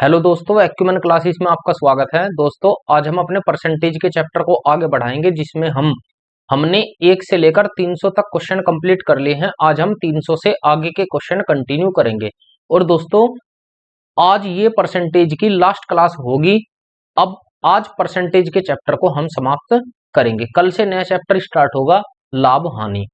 Hello दोस्तों, acumen classes में आपका स्वागत है। दोस्तों, आज हम अपने परसेंटेज के चैप्टर को आगे बढ़ाएंगे, जिसमें हमने 1 से लेकर 300 तक क्वेश्चन कंप्लीट कर लिए हैं। आज हम 300 से आगे के क्वेश्चन कंटिन्यू करेंगे। और दोस्तों, आज ये परसेंटेज की लास्ट क्लास होगी। अब आज परसेंटेज के चैप्टर को हम समाप्त करेंगे। कल से नया चैप्टर स्टार्ट होगा, लाभ हानि।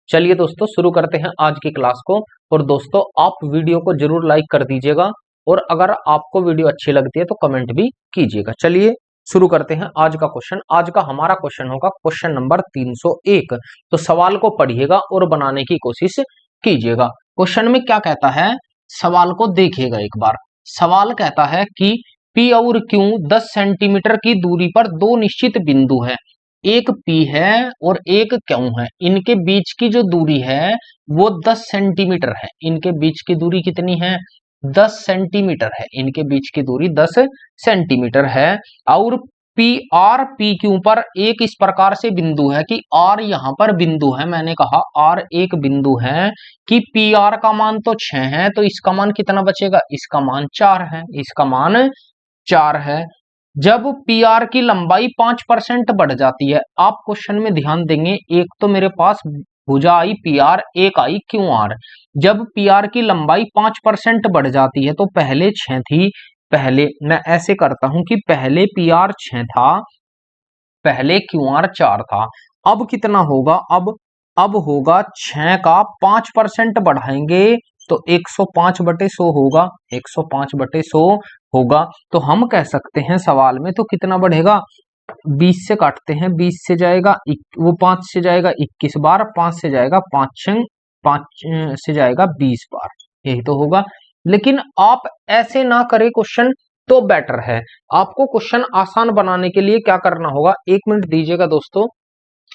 चलिए दोस्तों, शुरू करते हैं आज की क्लास को। और दोस्तों, आप वीडियो को जरूर लाइक कर दीजिएगा और अगर आपको वीडियो अच्छी लगती है तो कमेंट भी कीजिएगा। चलिए शुरू करते हैं आज का क्वेश्चन। आज का हमारा क्वेश्चन होगा क्वेश्चन नंबर 301। तो सवाल को पढ़िएगा और बनाने की कोशिश कीजिएगा। क्वेश्चन में क्या कहता है, सवाल को देखिएगा एक बार। सवाल कहता है कि P और Q 10 सेंटीमीटर की दूरी पर दो निश्चित बिंदु है। एक P है और एक Q है। इनके बीच की जो दूरी है वो 10 सेंटीमीटर है। इनके बीच की दूरी कितनी है? 10 सेंटीमीटर है। इनके बीच की दूरी 10 सेंटीमीटर है। और पी आर पी क्यू पर एक इस प्रकार से बिंदु है कि आर यहां पर बिंदु है। मैंने कहा आर एक बिंदु है कि पी आर का मान तो 6 है, तो इसका मान कितना बचेगा? इसका मान 4 है। इसका मान 4 है। जब पी आर की लंबाई 5% बढ़ जाती है, आप क्वेश्चन में ध्यान देंगे, एक तो मेरे पास भुजा आई पी आर, एक आई क्यू आर। जब पी आर की लंबाई 5% बढ़ जाती है तो पहले 6 थी। पहले मैं ऐसे करता हूं कि पहले पी आर 6 था, पहले क्यू आर 4 था। अब कितना होगा? अब होगा 6 का 5% बढ़ाएंगे तो 105/100 होगा। 105/100 होगा। तो हम कह सकते हैं सवाल में तो कितना बढ़ेगा? 20 से काटते हैं, 20 से जाएगा वो 5 से जाएगा 21 बार, 5 से जाएगा 5 से जाएगा 20 बार। यही तो होगा। लेकिन आप ऐसे ना करें क्वेश्चन तो बेटर है। आपको क्वेश्चन आसान बनाने के लिए क्या करना होगा, 1 मिनट दीजिएगा दोस्तों।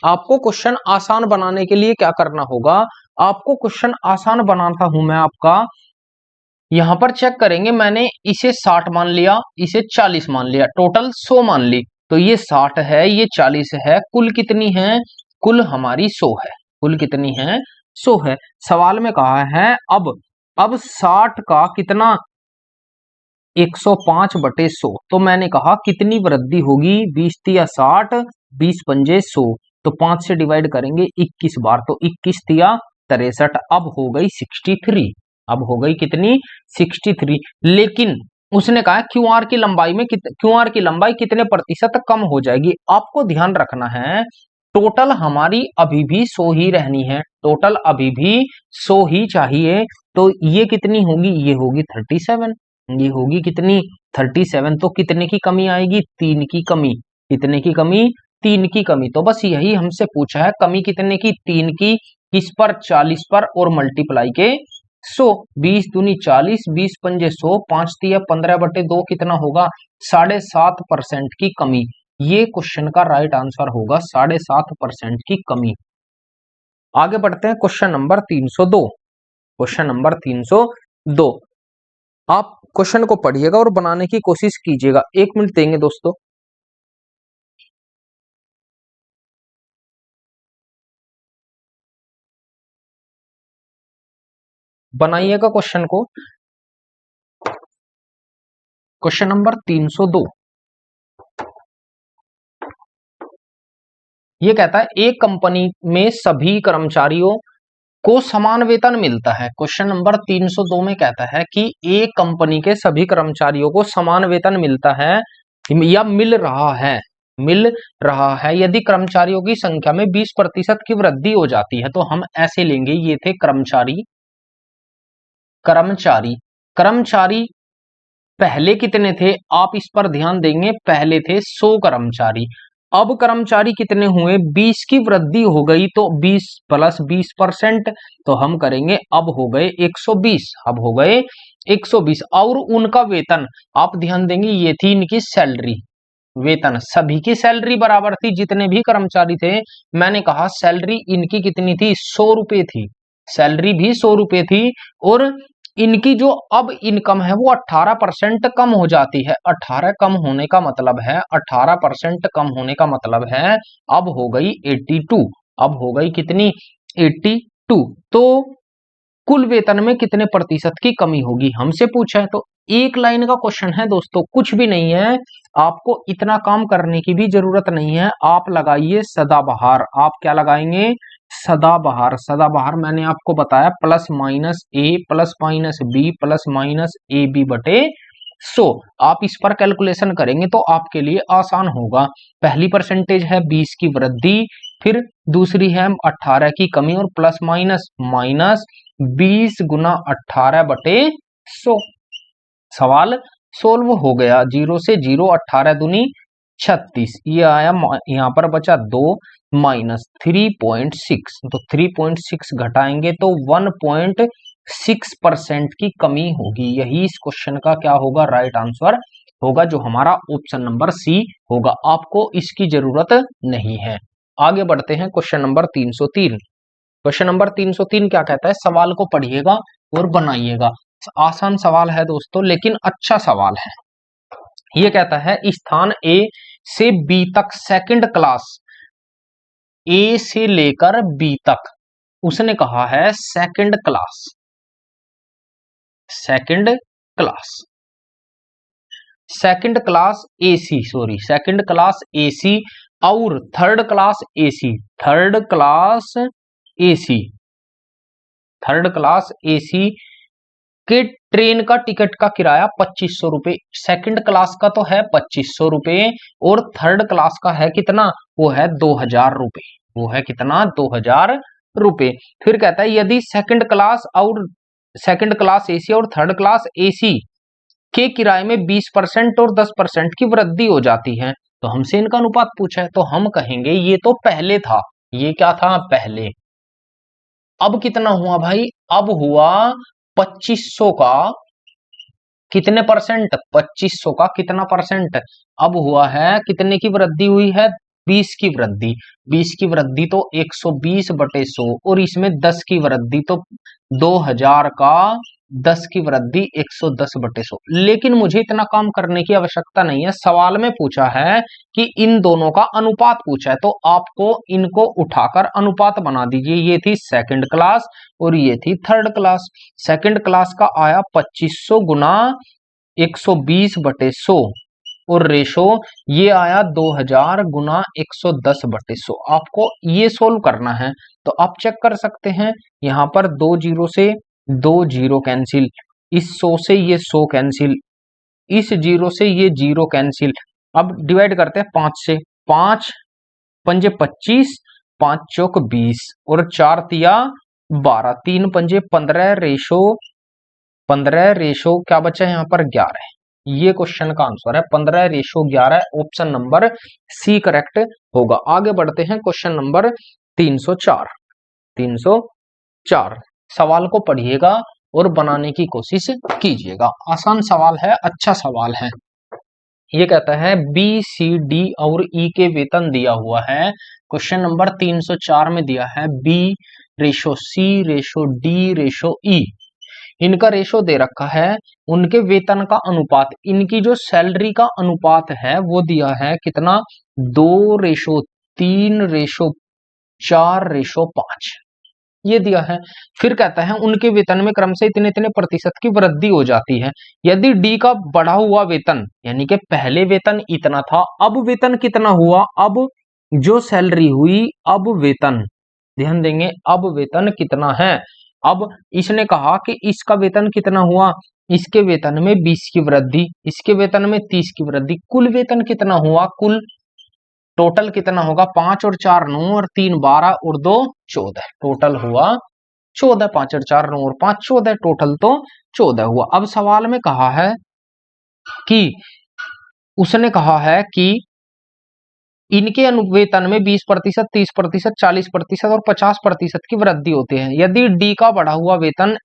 आपको क्वेश्चन आसान बनाने के लिए क्या करना होगा, आपको क्वेश्चन आसान बनाता हूं मैं आपका। यहां पर चेक करेंगे, मैंने इसे 60 मान लिया, इसे 40 मान लिया, टोटल 100 मान ली। तो ये 60 है, ये 40 है, कुल कितनी है? कुल हमारी 100 है। कुल कितनी है? 100 है। सवाल में कहा है अब 60 का कितना? 105/100। तो मैंने कहा कितनी वृद्धि होगी? 20 तिया 60, 20 पंजे 100। तो 5 से डिवाइड करेंगे 21 बार, तो 21 तिया 63। अब हो गई 63। अब हो गई कितनी? 63। लेकिन उसने कहा क्यूआर की लंबाई में क्यूआर की लंबाई कितने प्रतिशत कम हो जाएगी। आपको ध्यान रखना है, टोटल हमारी अभी भी 100 ही रहनी है। टोटल अभी भी 100 ही चाहिए। तो ये कितनी होगी? ये होगी 37। ये होगी कितनी? 37। तो कितने की कमी आएगी? 3 की कमी। कितने की कमी? 3 की कमी। तो बस यही हमसे पूछा है, कमी कितने की? 3 की। किस पर? 40 पर, और मल्टीप्लाई के 100। 20 दूनी 40, 20 पंजे 100, 5 तिया 15/2 कितना होगा? 7.5% की कमी। ये क्वेश्चन का राइट आंसर होगा, 7.5% की कमी। आगे बढ़ते हैं क्वेश्चन नंबर 302। Question number 302। आप क्वेश्चन को पढ़िएगा और बनाने की कोशिश कीजिएगा। 1 मिनट देंगे दोस्तों। बनाइएगा क्वेश्चन को। क्वेश्चन नंबर 302 ये कहता है, एक कंपनी में सभी कर्मचारियों को समान वेतन मिलता है। क्वेश्चन नंबर 302 में कहता है कि एक कंपनी के सभी कर्मचारियों को समान वेतन मिलता है या मिल रहा है। मिल रहा है यदि कर्मचारियों की संख्या में 20% की वृद्धि हो जाती है। तो हम ऐसे लेंगे, ये थे कर्मचारी। कर्मचारी कर्मचारी पहले कितने थे? आप इस पर ध्यान देंगे, पहले थे 100 कर्मचारी। अब कर्मचारी कितने हुए? 20 की वृद्धि हो गई, तो 20 + 20%। तो हम करेंगे, अब हो गए 120। अब हो गए 120। और उनका वेतन, आप ध्यान देंगे, ये थी इनकी सैलरी। वेतन सभी की सैलरी बराबर थी, जितने भी कर्मचारी थे। मैंने कहा सैलरी इनकी कितनी थी? 100 रुपए थी। सैलरी भी 100 रुपए थी। और इनकी जो अब इनकम है वो 18% कम हो जाती है। 18 कम होने का मतलब है, 18% कम होने का मतलब है अब हो गई 82। अब हो गई कितनी? 82। तो कुल वेतन में कितने प्रतिशत की कमी होगी, हमसे पूछा है। तो एक लाइन का क्वेश्चन है दोस्तों, कुछ भी नहीं है, आपको इतना काम करने की भी जरूरत नहीं है। आप लगाइए सदाबहार। आप क्या लगाएंगे? सदाबहार। सदाबहार मैंने आपको बताया plus minus A plus minus B plus minus A B बटे 100। आप इस पर कैलकुलेशन करेंगे तो आपके लिए आसान होगा। पहली परसेंटेज है 20 की वृद्धि, फिर दूसरी है 18 की कमी, और प्लस माइनस माइनस 20 गुना 18 बटे 100। सवाल सोल्व हो गया। 0 से 0, 18 दूनी 36, ये आया, यहां पर बचा 2 माइनस 3.6, तो 3.6 घटाएंगे तो 1.6% की कमी होगी। यही इस क्वेश्चन का क्या होगा? राइट आंसर होगा, जो हमारा ऑप्शन नंबर सी होगा। आपको इसकी जरूरत नहीं है। आगे बढ़ते हैं क्वेश्चन नंबर 303। क्वेश्चन नंबर 303 क्या कहता है? सवाल को पढ़िएगा और बनाइएगा। आसान सवाल है दोस्तों, लेकिन अच्छा सवाल है। ये कहता है स्थान ए से बी तक सेकंड क्लास, ए से लेकर बी तक, उसने कहा है second class, second class, second class AC, sorry second class AC और third class AC, third class AC, third class AC के ट्रेन का टिकट का किराया 2500 रुपए। सेकंड क्लास का तो है 2500 रुपए, और थर्ड क्लास का है कितना? वो है 2000 रुपए। वो है कितना? 2000 रुपए। फिर कहता है यदि सेकंड क्लास एसी और थर्ड क्लास एसी के किराए में 20% और 10% की वृद्धि हो जाती है, तो हमसे इनका अनुपात पूछा है, तो हम कहेंगे ये तो पहले था। ये क्या था? पहले। अब कितना हुआ भाई? अब हुआ 2500 का कितने परसेंट? 2500 का कितना परसेंट? अब हुआ है कितने की वृद्धि हुई है? 20 की वृद्धि। 20 की वृद्धि तो 120 बटे 100, और इसमें 10 की वृद्धि तो 2000 का 10 की वृद्धि 110 बटे 100। लेकिन मुझे इतना काम करने की आवश्यकता नहीं है। सवाल में पूछा है कि इन दोनों का अनुपात पूछा है, तो आपको इनको उठाकर अनुपात बना दीजिए। ये थी सेकंड क्लास और ये थी थर्ड क्लास। सेकंड क्लास का आया 2500 गुना 120 बटे 100, और रेशो ये आया 2000 गुना 110 बटे 100। आपको ये सोल्व करना है, तो आप चेक कर सकते हैं। यहां पर 2 जीरो से 2 जीरो कैंसिल, इस 100 से ये 100 कैंसिल, इस 0 से ये 0 कैंसिल। अब डिवाइड करते हैं 5 से। 5 पंजे 25, 5 चौक 20, और 4 तिया 12, 3 पंजे 15, रेशो 15, रेशो क्या बचा है यहाँ पर? 11। ये क्वेश्चन का आंसर है 15 ratio 11। Option number C correct होगा। आगे बढ़ते हैं क्वेश्चन नंबर 304। 304 सवाल को पढ़िएगा और बनाने की कोशिश कीजिएगा। आसान सवाल है, अच्छा सवाल है। ये कहता है बी सी डी और ई के वेतन दिया हुआ है। क्वेश्चन नंबर 304 में दिया है बी रेशो सी रेशो डी रेशो ई। इनका रेशो दे रखा है, उनके वेतन का अनुपात, इनकी जो सैलरी का अनुपात है वो दिया है कितना? 2:3 रेशो 4 रेशो 5, ये दिया है। फिर कहता है उनके वेतन में क्रम से इतने इतने प्रतिशत की वृद्धि हो जाती है। यदि डी का बढ़ा हुआ वेतन, यानी कि पहले वेतन इतना था, अब वेतन कितना हुआ? अब जो सैलरी हुई, अब वेतन, ध्यान देंगे, अब वेतन कितना है? अब इसने कहा कि इसका वेतन कितना हुआ? इसके वेतन में 20 की वृद्धि, इसके वेतन में 30 की वृद्धि। कुल वेतन कितना हुआ? कुल टोटल कितना होगा? 5 और 4 9, और 3 12, और 2 14। टोटल हुआ 14। 5 और 4 9 और 5 14, टोटल तो 14 हुआ। अब सवाल में कहा है कि उसने कहा है कि इनके वेतन में 20%, 30%, 40% और 50% की वृद्धि होती है। यदि डी का बढ़ा हुआ वेतन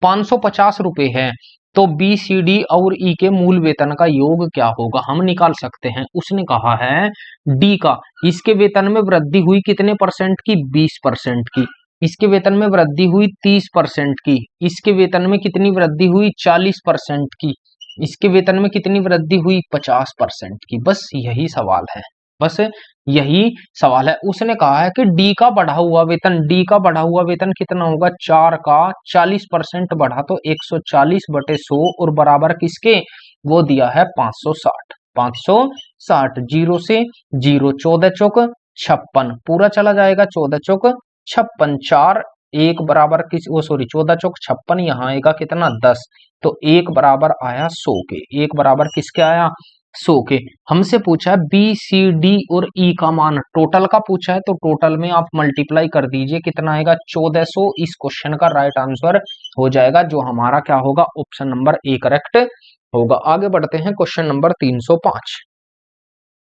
550 रुपए है, तो बी सी डी और ई के मूल वेतन का योग क्या होगा? हम निकाल सकते हैं। उसने कहा है डी का, इसके वेतन में वृद्धि हुई कितने परसेंट की? 20% की। इसके वेतन में वृद्धि हुई 30% की। इसके वेतन में कितनी वृद्धि हुई? 40% की। इसके वेतन में कितनी वृद्धि हुई? 50% की। बस यही सवाल है। बस यही सवाल है। उसने कहा है कि डी का बढ़ा हुआ वेतन, डी का बढ़ा हुआ वेतन कितना होगा, 4 का 40% बढ़ा तो 140/100 और बराबर किसके, वो दिया है 560। 560 जीरो से जीरो, 14 चौक 56 पूरा चला जाएगा, 14 चौक 56, 4 एक बराबर किस, वो सॉरी 14 चौक 56, यहाँ आएगा कितना 10, तो एक बराबर आया 100 के, एक बराबर किसके आया 100 के। हमसे पूछा है बी सी डी और ई का मान, टोटल का पूछा है तो टोटल में आप मल्टीप्लाई कर दीजिए, कितना आएगा 1400। इस क्वेश्चन का राइट आंसर हो जाएगा जो हमारा क्या होगा, ऑप्शन नंबर ए करेक्ट होगा। आगे बढ़ते हैं क्वेश्चन नंबर 305।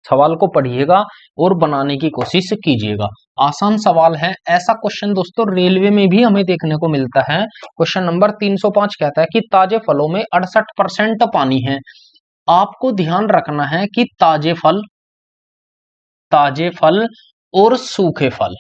सवाल को पढ़िएगा और बनाने की कोशिश कीजिएगा। आसान सवाल है, ऐसा क्वेश्चन दोस्तों रेलवे में भी हमें देखने को मिलता है। क्वेश्चन नंबर 305 कहता है कि ताजे फलों में 68% पानी है। आपको ध्यान रखना है कि ताजे फल और सूखे फल,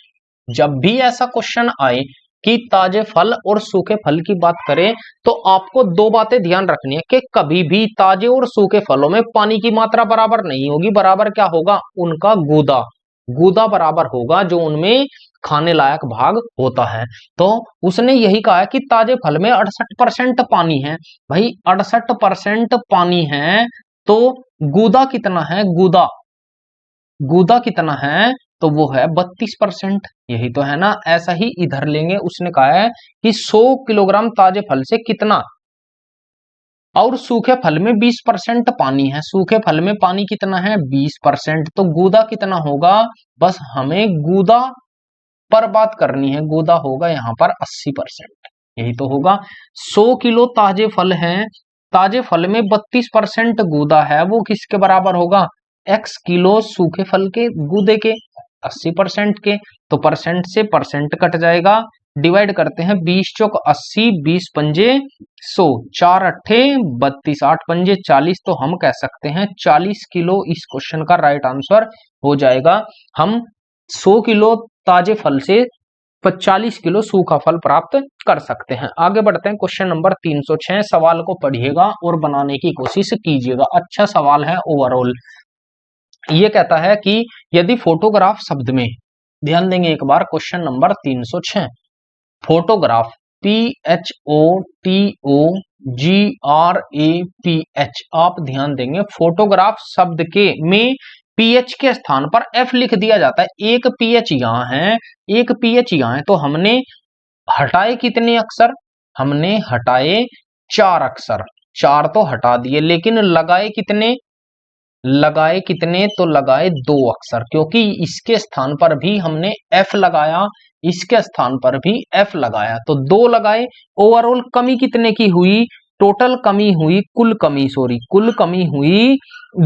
जब भी ऐसा क्वेश्चन आए कि ताजे फल और सूखे फल की बात करें तो आपको दो बातें ध्यान रखनी है कि कभी भी ताजे और सूखे फलों में पानी की मात्रा बराबर नहीं होगी। बराबर क्या होगा, उनका गूदा, गूदा बराबर होगा जो उनमें खाने लायक भाग होता है। तो उसने यही कहा है कि ताजे फल में 68% पानी है। भाई 68% पानी है तो गूदा कितना है, गूदा, गूदा कितना है, तो वो है 32%। यही तो है ना। ऐसा ही इधर लेंगे, उसने कहा है कि 100 किलोग्राम ताजे फल से कितना, और सूखे फल में 20% पानी है। सूखे फल में पानी कितना है 20%, तो गूदा कितना होगा, बस हमें गूदा पर बात करनी है, गूदा होगा यहाँ पर 80%। यही तो होगा। 100 किलो ताजे फल हैं, ताजे फल में 32% गूदा है, वो किसके बराबर होगा, x किलो सूखे फल के गूदे के, 80% के। तो परसेंट से परसेंट कट जाएगा, डिवाइड करते हैं, 20 चौक 80, 20 पंजे 100, 4 अट्ठे 32, 8 पंजे 40, तो हम कह सकते हैं 40 किलो इस क्वेश्चन का राइट आंसर हो जाएगा। हम 100 किलो ताजे फल से 40 किलो सूखा फल प्राप्त कर सकते हैं। आगे बढ़ते हैं क्वेश्चन नंबर 306। सवाल को पढ़िएगा और बनाने की कोशिश कीजिएगा। अच्छा सवाल है ओवरऑल। ये कहता है कि यदि फोटोग्राफ शब्द में, ध्यान देंगे एक बार, क्वेश्चन नंबर 306, फोटोग्राफ PHOTOGRAPH, आप ध्यान देंगे फोटोग्राफ शब्द के में पीएच के स्थान पर एफ लिख दिया जाता है। एक पीएच यहां है, एक पीएच यहां है, तो हमने हटाए कितने अक्षर, हमने हटाए 4 अक्षर, 4 तो हटा दिए, लेकिन लगाए कितने, लगाए कितने, तो लगाए 2 अक्षर, क्योंकि इसके स्थान पर भी हमने एफ लगाया, इसके स्थान पर भी एफ लगाया, तो 2 लगाए। ओवरऑल कमी कितने की हुई, टोटल कमी हुई, कुल कमी, सॉरी कुल कमी हुई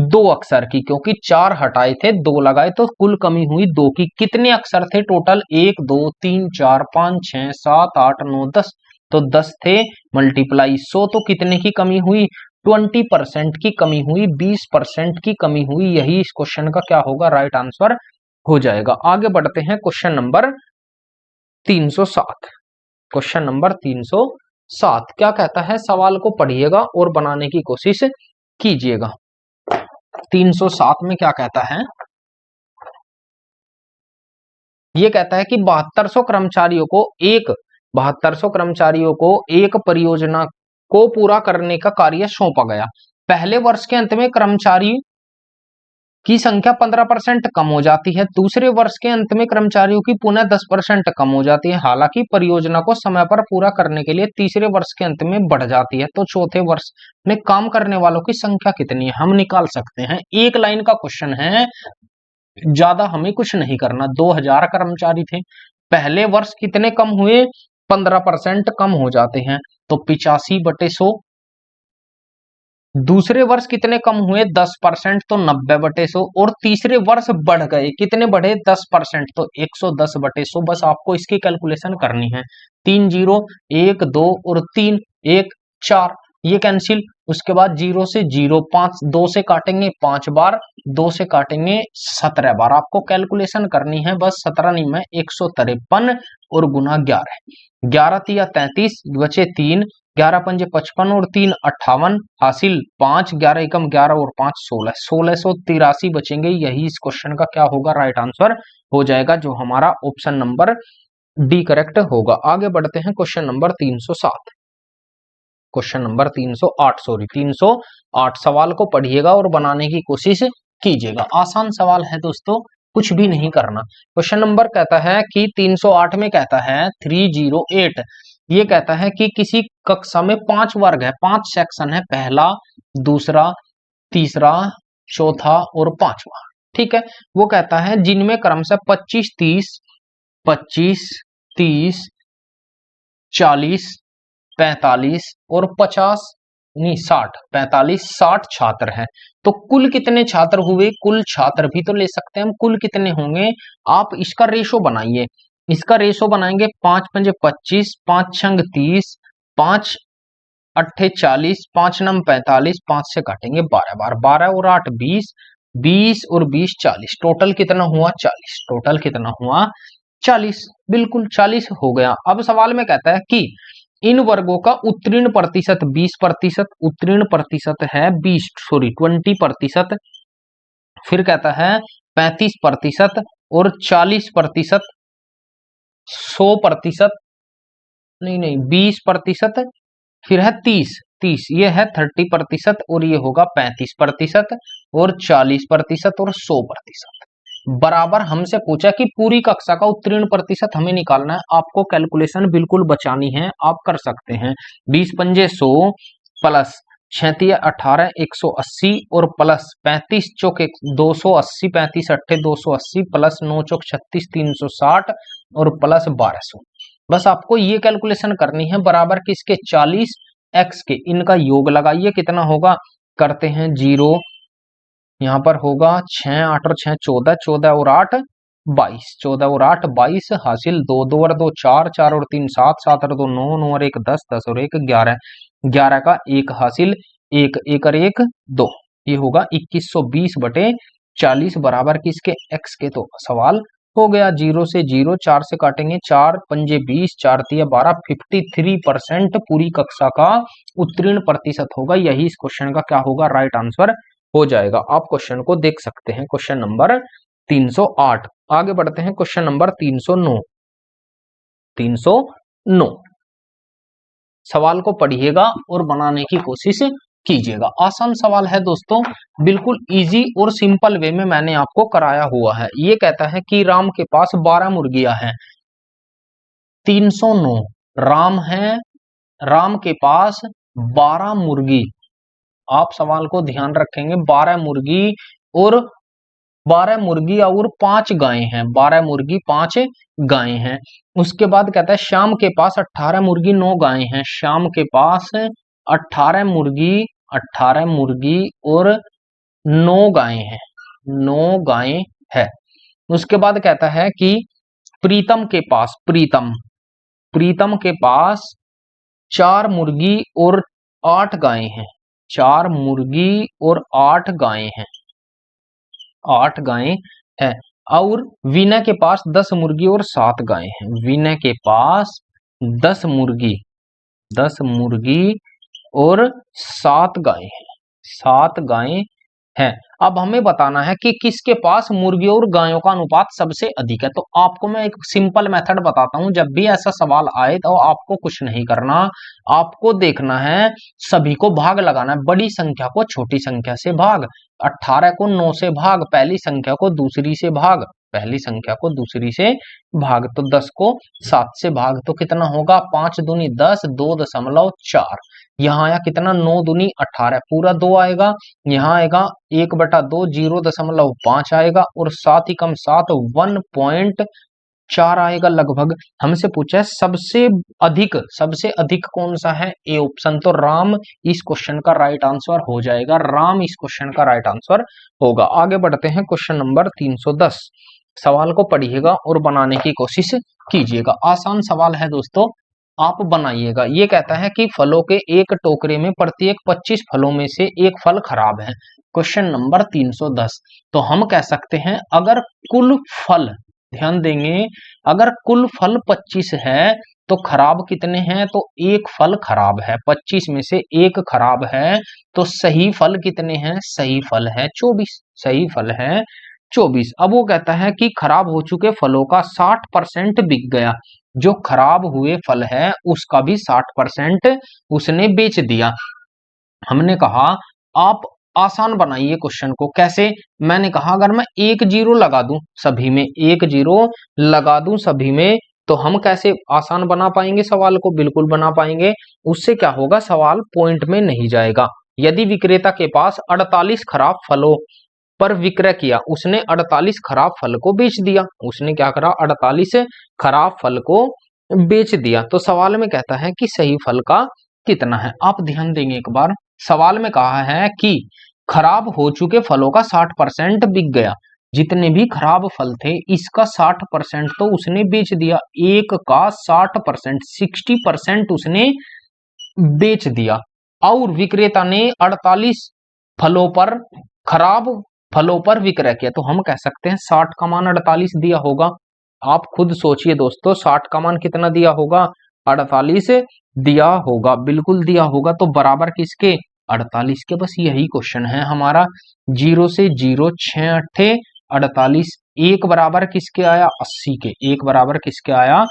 2 अक्षर की, क्योंकि 4 हटाए थे 2 लगाए, तो कुल कमी हुई 2 की। कितने अक्षर थे टोटल, 1 2 3 4 5 6 7 8 9 10, तो 10 थे, मल्टीप्लाई 100, तो कितने की कमी हुई, 20% की कमी हुई, 20% की कमी हुई। यही इस क्वेश्चन का क्या होगा, राइट आंसर हो जाएगा। आगे बढ़ते हैं क्वेश्चन नंबर 307। क्वेश्चन नंबर 307 क्या कहता है, सवाल को पढ़िएगा और बनाने की कोशिश कीजिएगा। 307 में क्या कहता है, ये कहता है कि 7200 कर्मचारियों को एक परियोजना को पूरा करने का कार्य सौंपा गया। पहले वर्ष के अंत में कर्मचारी की संख्या 15% कम हो जाती है, दूसरे वर्ष के अंत में कर्मचारियों की पुनः 10% कम हो जाती है। हालांकि परियोजना को समय पर पूरा करने के लिए तीसरे वर्ष के अंत में बढ़ जाती है, तो चौथे वर्ष में काम करने वालों की संख्या कितनी है, हम निकाल सकते हैं। एक लाइन का क्वेश्चन है, ज्यादा हमें कुछ नहीं करना। 2000 कर्मचारी थे, पहले वर्ष कितने कम हुए, 15% कम हो जाते हैं, तो 85/100। दूसरे वर्ष कितने कम हुए, 10%, तो 90/100, और तीसरे वर्ष बढ़ गए, कितने बढ़े, 10%, तो 110/100। बस आपको इसकी कैलकुलेशन करनी है। 3 0, 1 2 और 3 1 4, ये कैंसिल। उसके बाद 0 से 0, 5, 2 से काटेंगे 5 बार, 2 से काटेंगे 17 बार। आपको कैलकुलेशन करनी है, बस 17 नहीं में 153 और गुना 11, 11 तिया 33, बचे 3, 11 पंजे 55 और 3 58 हासिल 5, 11 एकम 11 और 5 16, 1683 बचेंगे। यही इस क्वेश्चन का क्या होगा, राइट आंसर हो जाएगा, जो हमारा ऑप्शन नंबर डी करेक्ट होगा। आगे बढ़ते हैं question number 307, question number 308 sorry 308 सवाल को पढ़िएगा और बनाने की कोशिश कीजिएगा। आसान सवाल है दोस्तों, कुछ भी नहीं करना। क्वेश्चन नंबर कहता है कि 308 में कहता है 308, ये कहता है कि किसी कक्षा में 5 वर्ग है, 5 सेक्शन है, पहला, दूसरा, तीसरा, चौथा और 5वां। ठीक है, वो कहता है जिनमें क्रमशः 25 30 25 30 40 45 और 50 नहीं 60 45 60 छात्र हैं। तो कुल कितने छात्र हुए, कुल छात्र भी तो ले सकते हैं हम, कुल कितने होंगे। आप इसका रेशो बनाइए, इसका रेशो बनाएंगे 5 पंजे 25, 5 छंग 30, 5 अट्ठे 40, 5 नम 45, 5 से काटेंगे 12 बार, 12 और 8 20, 20 और 20 40, टोटल कितना हुआ 40, टोटल कितना हुआ 40, बिल्कुल 40 हो गया। अब सवाल में कहता है कि इन वर्गों का उत्तीर्ण प्रतिशत 20%, उत्तीर्ण प्रतिशत है 20% फिर कहता है 35% और 40%, 100%, नहीं 20%, फिर है 30, ये है 30% और ये होगा 35% और 40% और 100%। बराबर हमसे पूछा कि पूरी कक्षा का उत्तीर्ण प्रतिशत हमें निकालना है। आपको कैलकुलेशन बिल्कुल बचानी है, आप कर सकते हैं। 20 पंजे 100 प्लस 36 18 180 और प्लस 35 चौक 280, 35 अट्ठे 280 प्लस 9 चौक 36 360 और प्लस 1200। बस आपको ये कैलकुलेशन करनी है, बराबर किसके 40 x के, इनका योग लगाइए, कितना होगा, करते हैं 0, यहां पर होगा 6 8 और 6 14, 14 और 8 22, 14 और 8 22 हासिल 2 2 और 2 4, 4 और 3 7, 7 और 2 9, 9 और 1 10, 10 और 1 11, 11 का 1 हासिल 1, 1 और 1 2, ये होगा 2120/40 बराबर किसके x के। तो सवाल हो गया, 0 से 0, 4 से काटेंगे 4 पंजे 20, 4 तिया 12, 53% पूरी कक्षा का उत्तीर्ण प्रतिशत होगा। यही इस क्वेश्चन का क्या होगा, राइट आंसर हो जाएगा। आप क्वेश्चन को देख सकते हैं, क्वेश्चन नंबर 308। आगे बढ़ते हैं क्वेश्चन नंबर 309, 309 सवाल को पढ़िएगा और बनाने की कोशिश कीजिएगा। आसान सवाल है दोस्तों, बिल्कुल इजी और सिंपल वे में मैंने आपको कराया हुआ है। ये कहता है कि राम के पास 12 मुर्गियां हैं। 309 राम है, राम के पास 12 मुर्गी, आप सवाल को ध्यान रखेंगे, 12 मुर्गी और 12 मुर्गी और 5 गायें हैं, 12 मुर्गी 5 गायें हैं। उसके बाद कहता है श्याम के पास 18 मुर्गी 9 गायें हैं। श्याम के पास 18 मुर्गी और 9 गायें हैं, 9 गायें है। उसके बाद कहता है कि प्रीतम के पास, प्रीतम के पास 4 मुर्गी और 8 गायें हैं, 4 मुर्गी और 8 गायें हैं, 8 गायें हैं। और विनय के पास 10 मुर्गी और 7 गायें हैं। विनय के पास 10 मुर्गी और 7 गायें हैं, 7 गायें हैं। अब हमें बताना है कि किसके पास मुर्गियों और गायों का अनुपात सबसे अधिक है। तो आपको मैं एक सिंपल मेथड बताता हूं, जब भी ऐसा सवाल आए तो आपको कुछ नहीं करना, आपको देखना है, सभी को भाग लगाना है। बड़ी संख्या को छोटी संख्या से भाग, 18 को 9 से भाग, पहली संख्या को दूसरी से भाग, पहली संख्या को दूसरी से भाग, तो 10 को 7 से भाग, तो कितना होगा 5 दूनी 10, 2.4, यहाँ आया कितना 9 दूनी 18, पूरा 2 आएगा, यहाँ आएगा 1/2 0.5 आएगा और 7 ही कम 7 1.4 आएगा लगभग। हमसे पूछा है सबसे अधिक कौन सा है, ए ऑप्शन, तो राम इस क्वेश्चन का राइट आंसर हो जाएगा, राम इस क्वेश्चन का राइट आंसर होगा। आगे बढ़ते हैं क्वेश्चन नंबर 310, सवाल को पढ़िएगा और बनाने की कोशिश कीजिएगा। आसान सवाल है दोस्तों, आप बनाइएगा। ये कहता है कि फलों के एक टोकरे में प्रत्येक 25 फलों में से एक फल खराब है। क्वेश्चन नंबर 310, तो हम कह सकते हैं अगर कुल फल, ध्यान देंगे, अगर कुल फल 25 है तो खराब कितने हैं, तो एक फल खराब है, 25 में से एक खराब है, तो सही फल कितने हैं, सही फल है 24, सही फल है 24। अब वो कहता है कि खराब हो चुके फलों का 60% बिक गया, जो खराब हुए फल है उसका भी 60% उसने बेच दिया। हमने कहा आप आसान बनाइए क्वेश्चन को, कैसे? मैंने कहा अगर मैं एक जीरो लगा दूं सभी में, एक जीरो लगा दूं सभी में, तो हम कैसे आसान बना पाएंगे सवाल को? बिल्कुल बना पाएंगे। उससे क्या होगा, सवाल पॉइंट में नहीं जाएगा। यदि विक्रेता के पास 48 खराब फलों पर विक्रय किया, उसने 48 खराब फल को बेच दिया, उसने क्या करा, 48 खराब फल को बेच दिया। तो सवाल में कहता है कि सही फल का कितना है। आप ध्यान देंगे एक बार, सवाल में कहा है कि खराब हो चुके फलों का 60% बिक गया, जितने भी खराब फल थे इसका 60% तो उसने बेच दिया, एक का 60%, 60% उसने बेच दिया। और विक्रेता ने 48 फलों पर खराब फलों पर विक्रय किया, तो हम कह सकते हैं 60 का मान 48 दिया होगा। आप खुद सोचिए दोस्तों, 60 का मान कितना दिया होगा, 48 दिया होगा, बिल्कुल दिया होगा। तो बराबर किसके, 48 के। बस यही क्वेश्चन है हमारा। जीरो से जीरो, 6 अट्ठे 48, एक बराबर किसके आया, 80 के, एक बराबर किसके आया,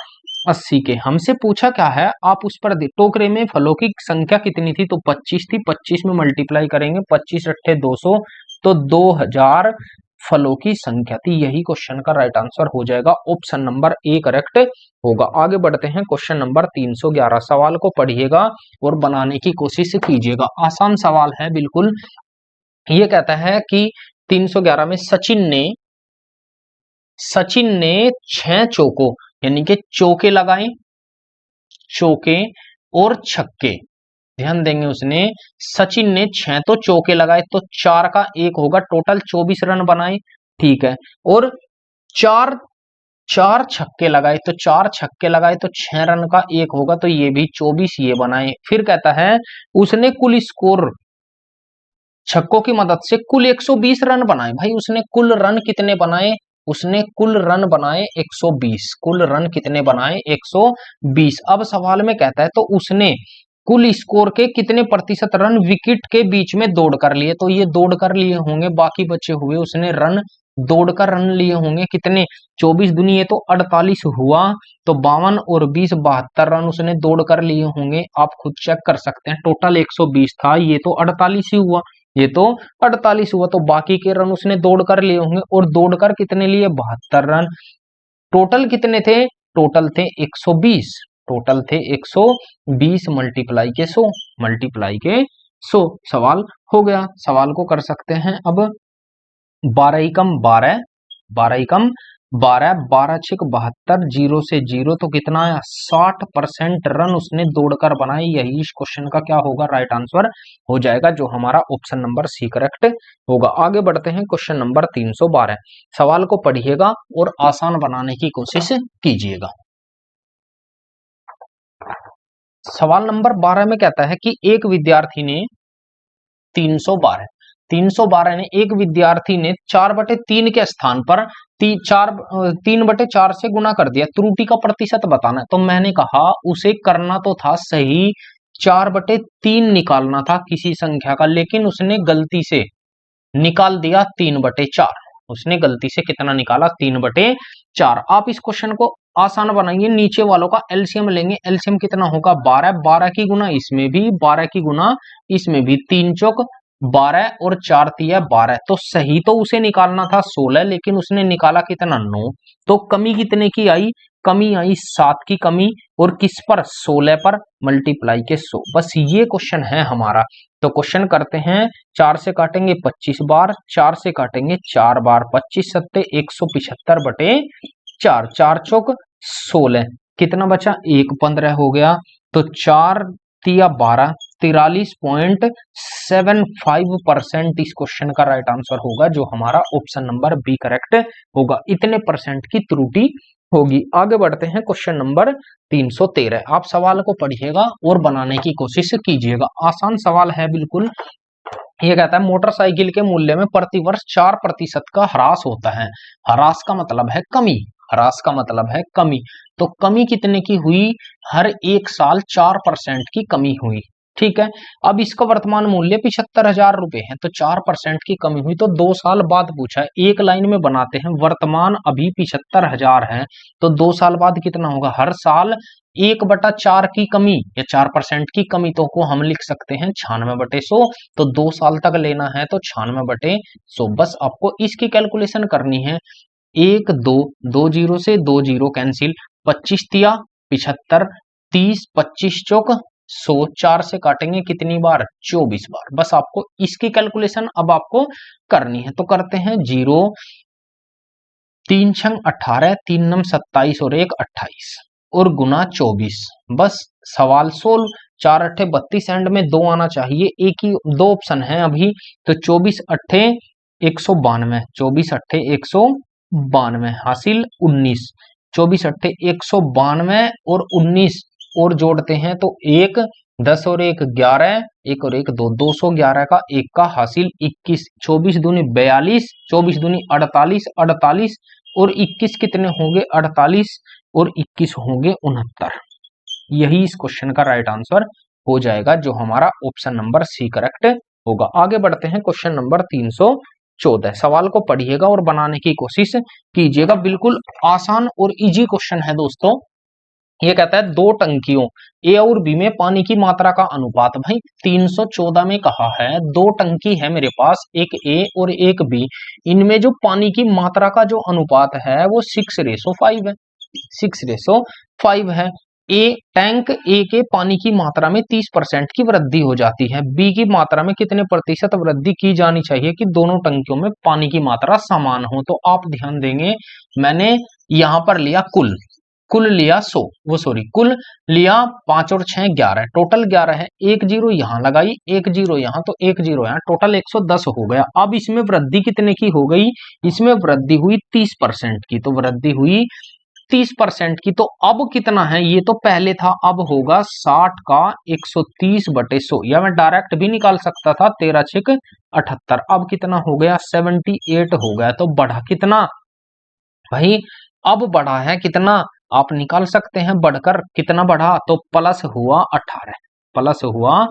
80 के। हमसे पूछा क्या है, आप उस पर टोकरे में फलों की संख्या कितनी थी, तो 25 थी, 25 में मल्टीप्लाई करेंगे, 25 अट्ठे 200, तो 2000 फलों की संख्या थी। यही क्वेश्चन का राइट आंसर हो जाएगा, ऑप्शन नंबर ए करेक्ट होगा। आगे बढ़ते हैं, क्वेश्चन नंबर 311। सवाल को पढ़िएगा और बनाने की कोशिश कीजिएगा, आसान सवाल है बिल्कुल। ये कहता है कि 311 में सचिन ने 6 चौको यानी कि चौके लगाए, चौके और छक्के, ध्यान देंगे, उसने सचिन ने 6 तो चौके लगाए, तो 4 का 1 होगा, टोटल 24 रन बनाए, ठीक है। और चार चार छक्के लगाए, तो 4 छक्के लगाए तो 6 रन का 1 होगा, तो ये भी 24 ये बनाए। फिर कहता है उसने कुल स्कोर छक्कों की मदद से कुल 120 रन बनाए। भाई उसने कुल रन कितने बनाए, उसने कुल रन बनाए 120, कुल रन कितने बनाए 120। अब सवाल में कहता है तो उसने कुल स्कोर के कितने प्रतिशत रन विकेट के बीच में दौड़ कर लिए, तो ये दौड़ कर लिए होंगे, बाकी बचे हुए उसने रन दौड़ कर रन लिए होंगे कितने, 24 दुनी ये तो 48 हुआ, तो 52 और 20 72 रन उसने दौड़ कर लिए होंगे। आप खुद चेक कर सकते हैं, टोटल 120 था, ये तो 48 ही हुआ, ये तो 48 हुआ, तो बाकी के रन उसने दौड़ कर लिए होंगे, और दौड़ कर कितने लिए 72 रन। टोटल कितने थे, टोटल थे 120, टोटल थे 120 मल्टीप्लाई के 100, मल्टीप्लाई के 100। सवाल हो गया। सवाल को कर सकते हैं अब, 12 एकम 12, 12 एकम 12, 12 छिक 72, जीरो से जीरो, तो कितना आया 60% रन उसने दौड़कर बनाए। यही इस क्वेश्चन का क्या होगा, राइट आंसर हो जाएगा, जो हमारा ऑप्शन नंबर सी करेक्ट होगा। आगे बढ़ते हैं, क्वेश्चन नंबर 312। सवाल को पढ़िएगा और आसान बनाने की कोशिश कीजिएगा। सवाल नंबर 12 में कहता है कि एक विद्यार्थी ने 312 ने एक विद्यार्थी ने 4/3 के स्थान पर 3/4 से गुना कर दिया, त्रुटि का प्रतिशत बताना है। तो मैंने कहा उसे करना तो था सही, 4/3 निकालना था किसी संख्या का, लेकिन उसने गलती से निकाल दिया 3/4, उसने गलती से कितना निकाला, 3/4। आप इस क्वेश्चन को आसान बनाइए, नीचे वालों का एलसीएम लेंगे, एलसीएम कितना होगा 12, 12 की गुना इसमें भी, 12 की गुना इसमें भी, 3 चौक 12 और 4 तिया 12, तो सही तो उसे निकालना था 16, लेकिन उसने निकाला कितना 9, तो कमी कितने की आई, कमी आई 7 की कमी, और किस पर 16 पर, मल्टीप्लाई के 100। बस ये क्वेश्चन है हमारा। तो क्वेश्चन करते हैं, 4 से काटेंगे 25 बार, 4 से काटेंगे 4 बार, 25 सत्ते 175/4, 4 चौक 16, कितना बचा 1 15 हो गया, तो 4 तिया 12, 43.75% इस क्वेश्चन का राइट आंसर होगा, जो हमारा ऑप्शन नंबर बी करेक्ट होगा। इतने परसेंट की त्रुटि होगी। आगे बढ़ते हैं, क्वेश्चन नंबर 313। आप सवाल को पढ़िएगा और बनाने की कोशिश कीजिएगा, आसान सवाल है बिल्कुल। ये कहता है मोटरसाइकिल के मूल्य में प्रतिवर्ष 4% का ह्रास होता है। ह्रास का मतलब है कमी, ह्रास का मतलब है कमी। तो कमी कितने की हुई, हर एक साल 4% की कमी हुई। ठीक है, अब इसका वर्तमान मूल्य 75,000 रुपए है, तो 4% की कमी हुई, तो 2 साल बाद पूछा है। एक लाइन में बनाते हैं, वर्तमान अभी 75,000 है, तो 2 साल बाद कितना होगा, हर साल 1/4 की कमी या 4% की कमी, तो को हम लिख सकते हैं 96/100। तो 2 साल तक लेना है तो 96/100। बस आपको इसकी कैलकुलेशन करनी है। 1 2 2 जीरो से 2 जीरो कैंसिल, 25 तिया 75, 30 25 चौक 100, 4 से काटेंगे कितनी बार, 24 बार। बस आपको इसकी कैलकुलेशन अब आपको करनी है, तो करते हैं 0 3 छंग 18, 3 नम 27 और 1 28 और गुना 24। बस सवाल सोल्व। 4 अट्ठे 32, एंड में 2 आना चाहिए, एक ही 2 ऑप्शन है अभी, तो 24 अट्ठे 192, 24 अट्ठे 192 हासिल 19, 24 अट्ठे 192 और 19 और जोड़ते हैं तो 1 10 और 1 11, 1 और 1 2, 211 का 1 का हासिल 21, 24 दूनी 42, 24 दूनी 48, 48 और 21 कितने होंगे, 48 और 21 होंगे 69। यही इस क्वेश्चन का राइट आंसर हो जाएगा, जो हमारा ऑप्शन नंबर सी करेक्ट होगा। आगे बढ़ते हैं, क्वेश्चन नंबर 314। सवाल को पढ़िएगा और बनाने की कोशिश कीजिएगा। बिल्कुल आसान और इजी क्वेश्चन है दोस्तों। ये कहता है 2 टंकियों ए और बी में पानी की मात्रा का अनुपात। भाई 314 में कहा है 2 टंकी है मेरे पास, एक ए और एक बी, इनमें जो पानी की मात्रा का जो अनुपात है वो 6:5 है, 6:5 है। टैंक ए के पानी की मात्रा में 30% की वृद्धि हो जाती है, बी की मात्रा में कितने प्रतिशत वृद्धि की जानी चाहिए कि दोनों टंकियों में पानी की मात्रा समान हो। तो आप ध्यान देंगे, मैंने यहां पर लिया कुल लिया 100, कुल लिया 5 और 6 11, टोटल 11 है। 1 जीरो यहां लगाई, 1 जीरो यहां, तो 1 जीरो यहां, टोटल 110 हो गया। अब इसमें वृद्धि कितने की हो गई, इसमें वृद्धि हुई 30% की, तो वृद्धि हुई 30% की। तो अब कितना है, ये तो पहले था, अब होगा 60 का 130/100, या मैं डायरेक्ट भी निकाल सकता था 13 छक 78। अब कितना हो गया, 78 हो गया। तो बढ़ा कितना भाई, अब बढ़ा है कितना, आप निकाल सकते हैं बढ़कर कितना बढ़ा, तो प्लस हुआ 18, प्लस हुआ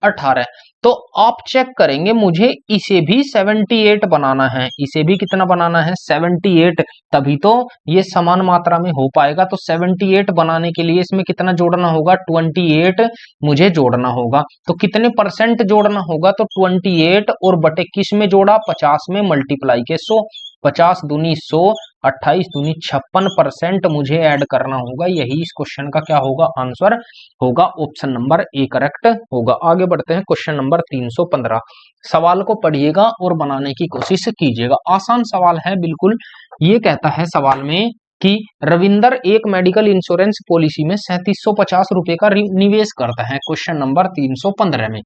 18। तो आप चेक करेंगे, मुझे इसे भी 78 बनाना है, इसे भी कितना बनाना है, 78, तभी तो ये समान मात्रा में हो पाएगा। तो 78 बनाने के लिए इसमें कितना जोड़ना होगा, 28 मुझे जोड़ना होगा। तो कितने परसेंट जोड़ना होगा, तो 28 और बटे किस में जोड़ा, 50 में मल्टीप्लाई के 100, 50 दूनी 100, 28 दूनी 56% मुझे ऐड करना होगा। यही इस क्वेश्चन का क्या होगा, आंसर होगा, ऑप्शन नंबर ए करेक्ट होगा। आगे बढ़ते हैं, क्वेश्चन नंबर 315। सवाल को पढ़िएगा और बनाने की कोशिश कीजिएगा। आसान सवाल है बिल्कुल। ये कहता है सवाल में कि रविंदर एक मेडिकल इंश्योरेंस पॉलिसी में 3750 रुपए का निवेश करता है। क्वेश्चन नंबर 315 में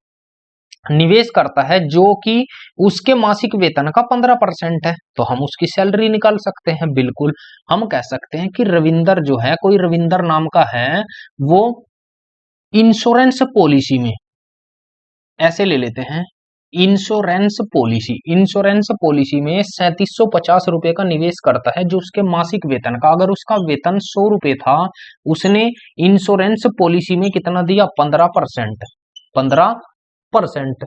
निवेश करता है, जो कि उसके मासिक वेतन का 15% है, तो हम उसकी सैलरी निकाल सकते हैं। बिल्कुल हम कह सकते हैं कि रविंदर जो है, कोई रविंदर नाम का है, वो इंश्योरेंस पॉलिसी में, ऐसे ले लेते हैं, इंश्योरेंस पॉलिसी में 3750 रुपए का निवेश करता है, जो उसके मासिक वेतन का, अगर उसका वेतन 100 रुपए था, उसने इंश्योरेंस पॉलिसी में कितना दिया, 15%, 15%।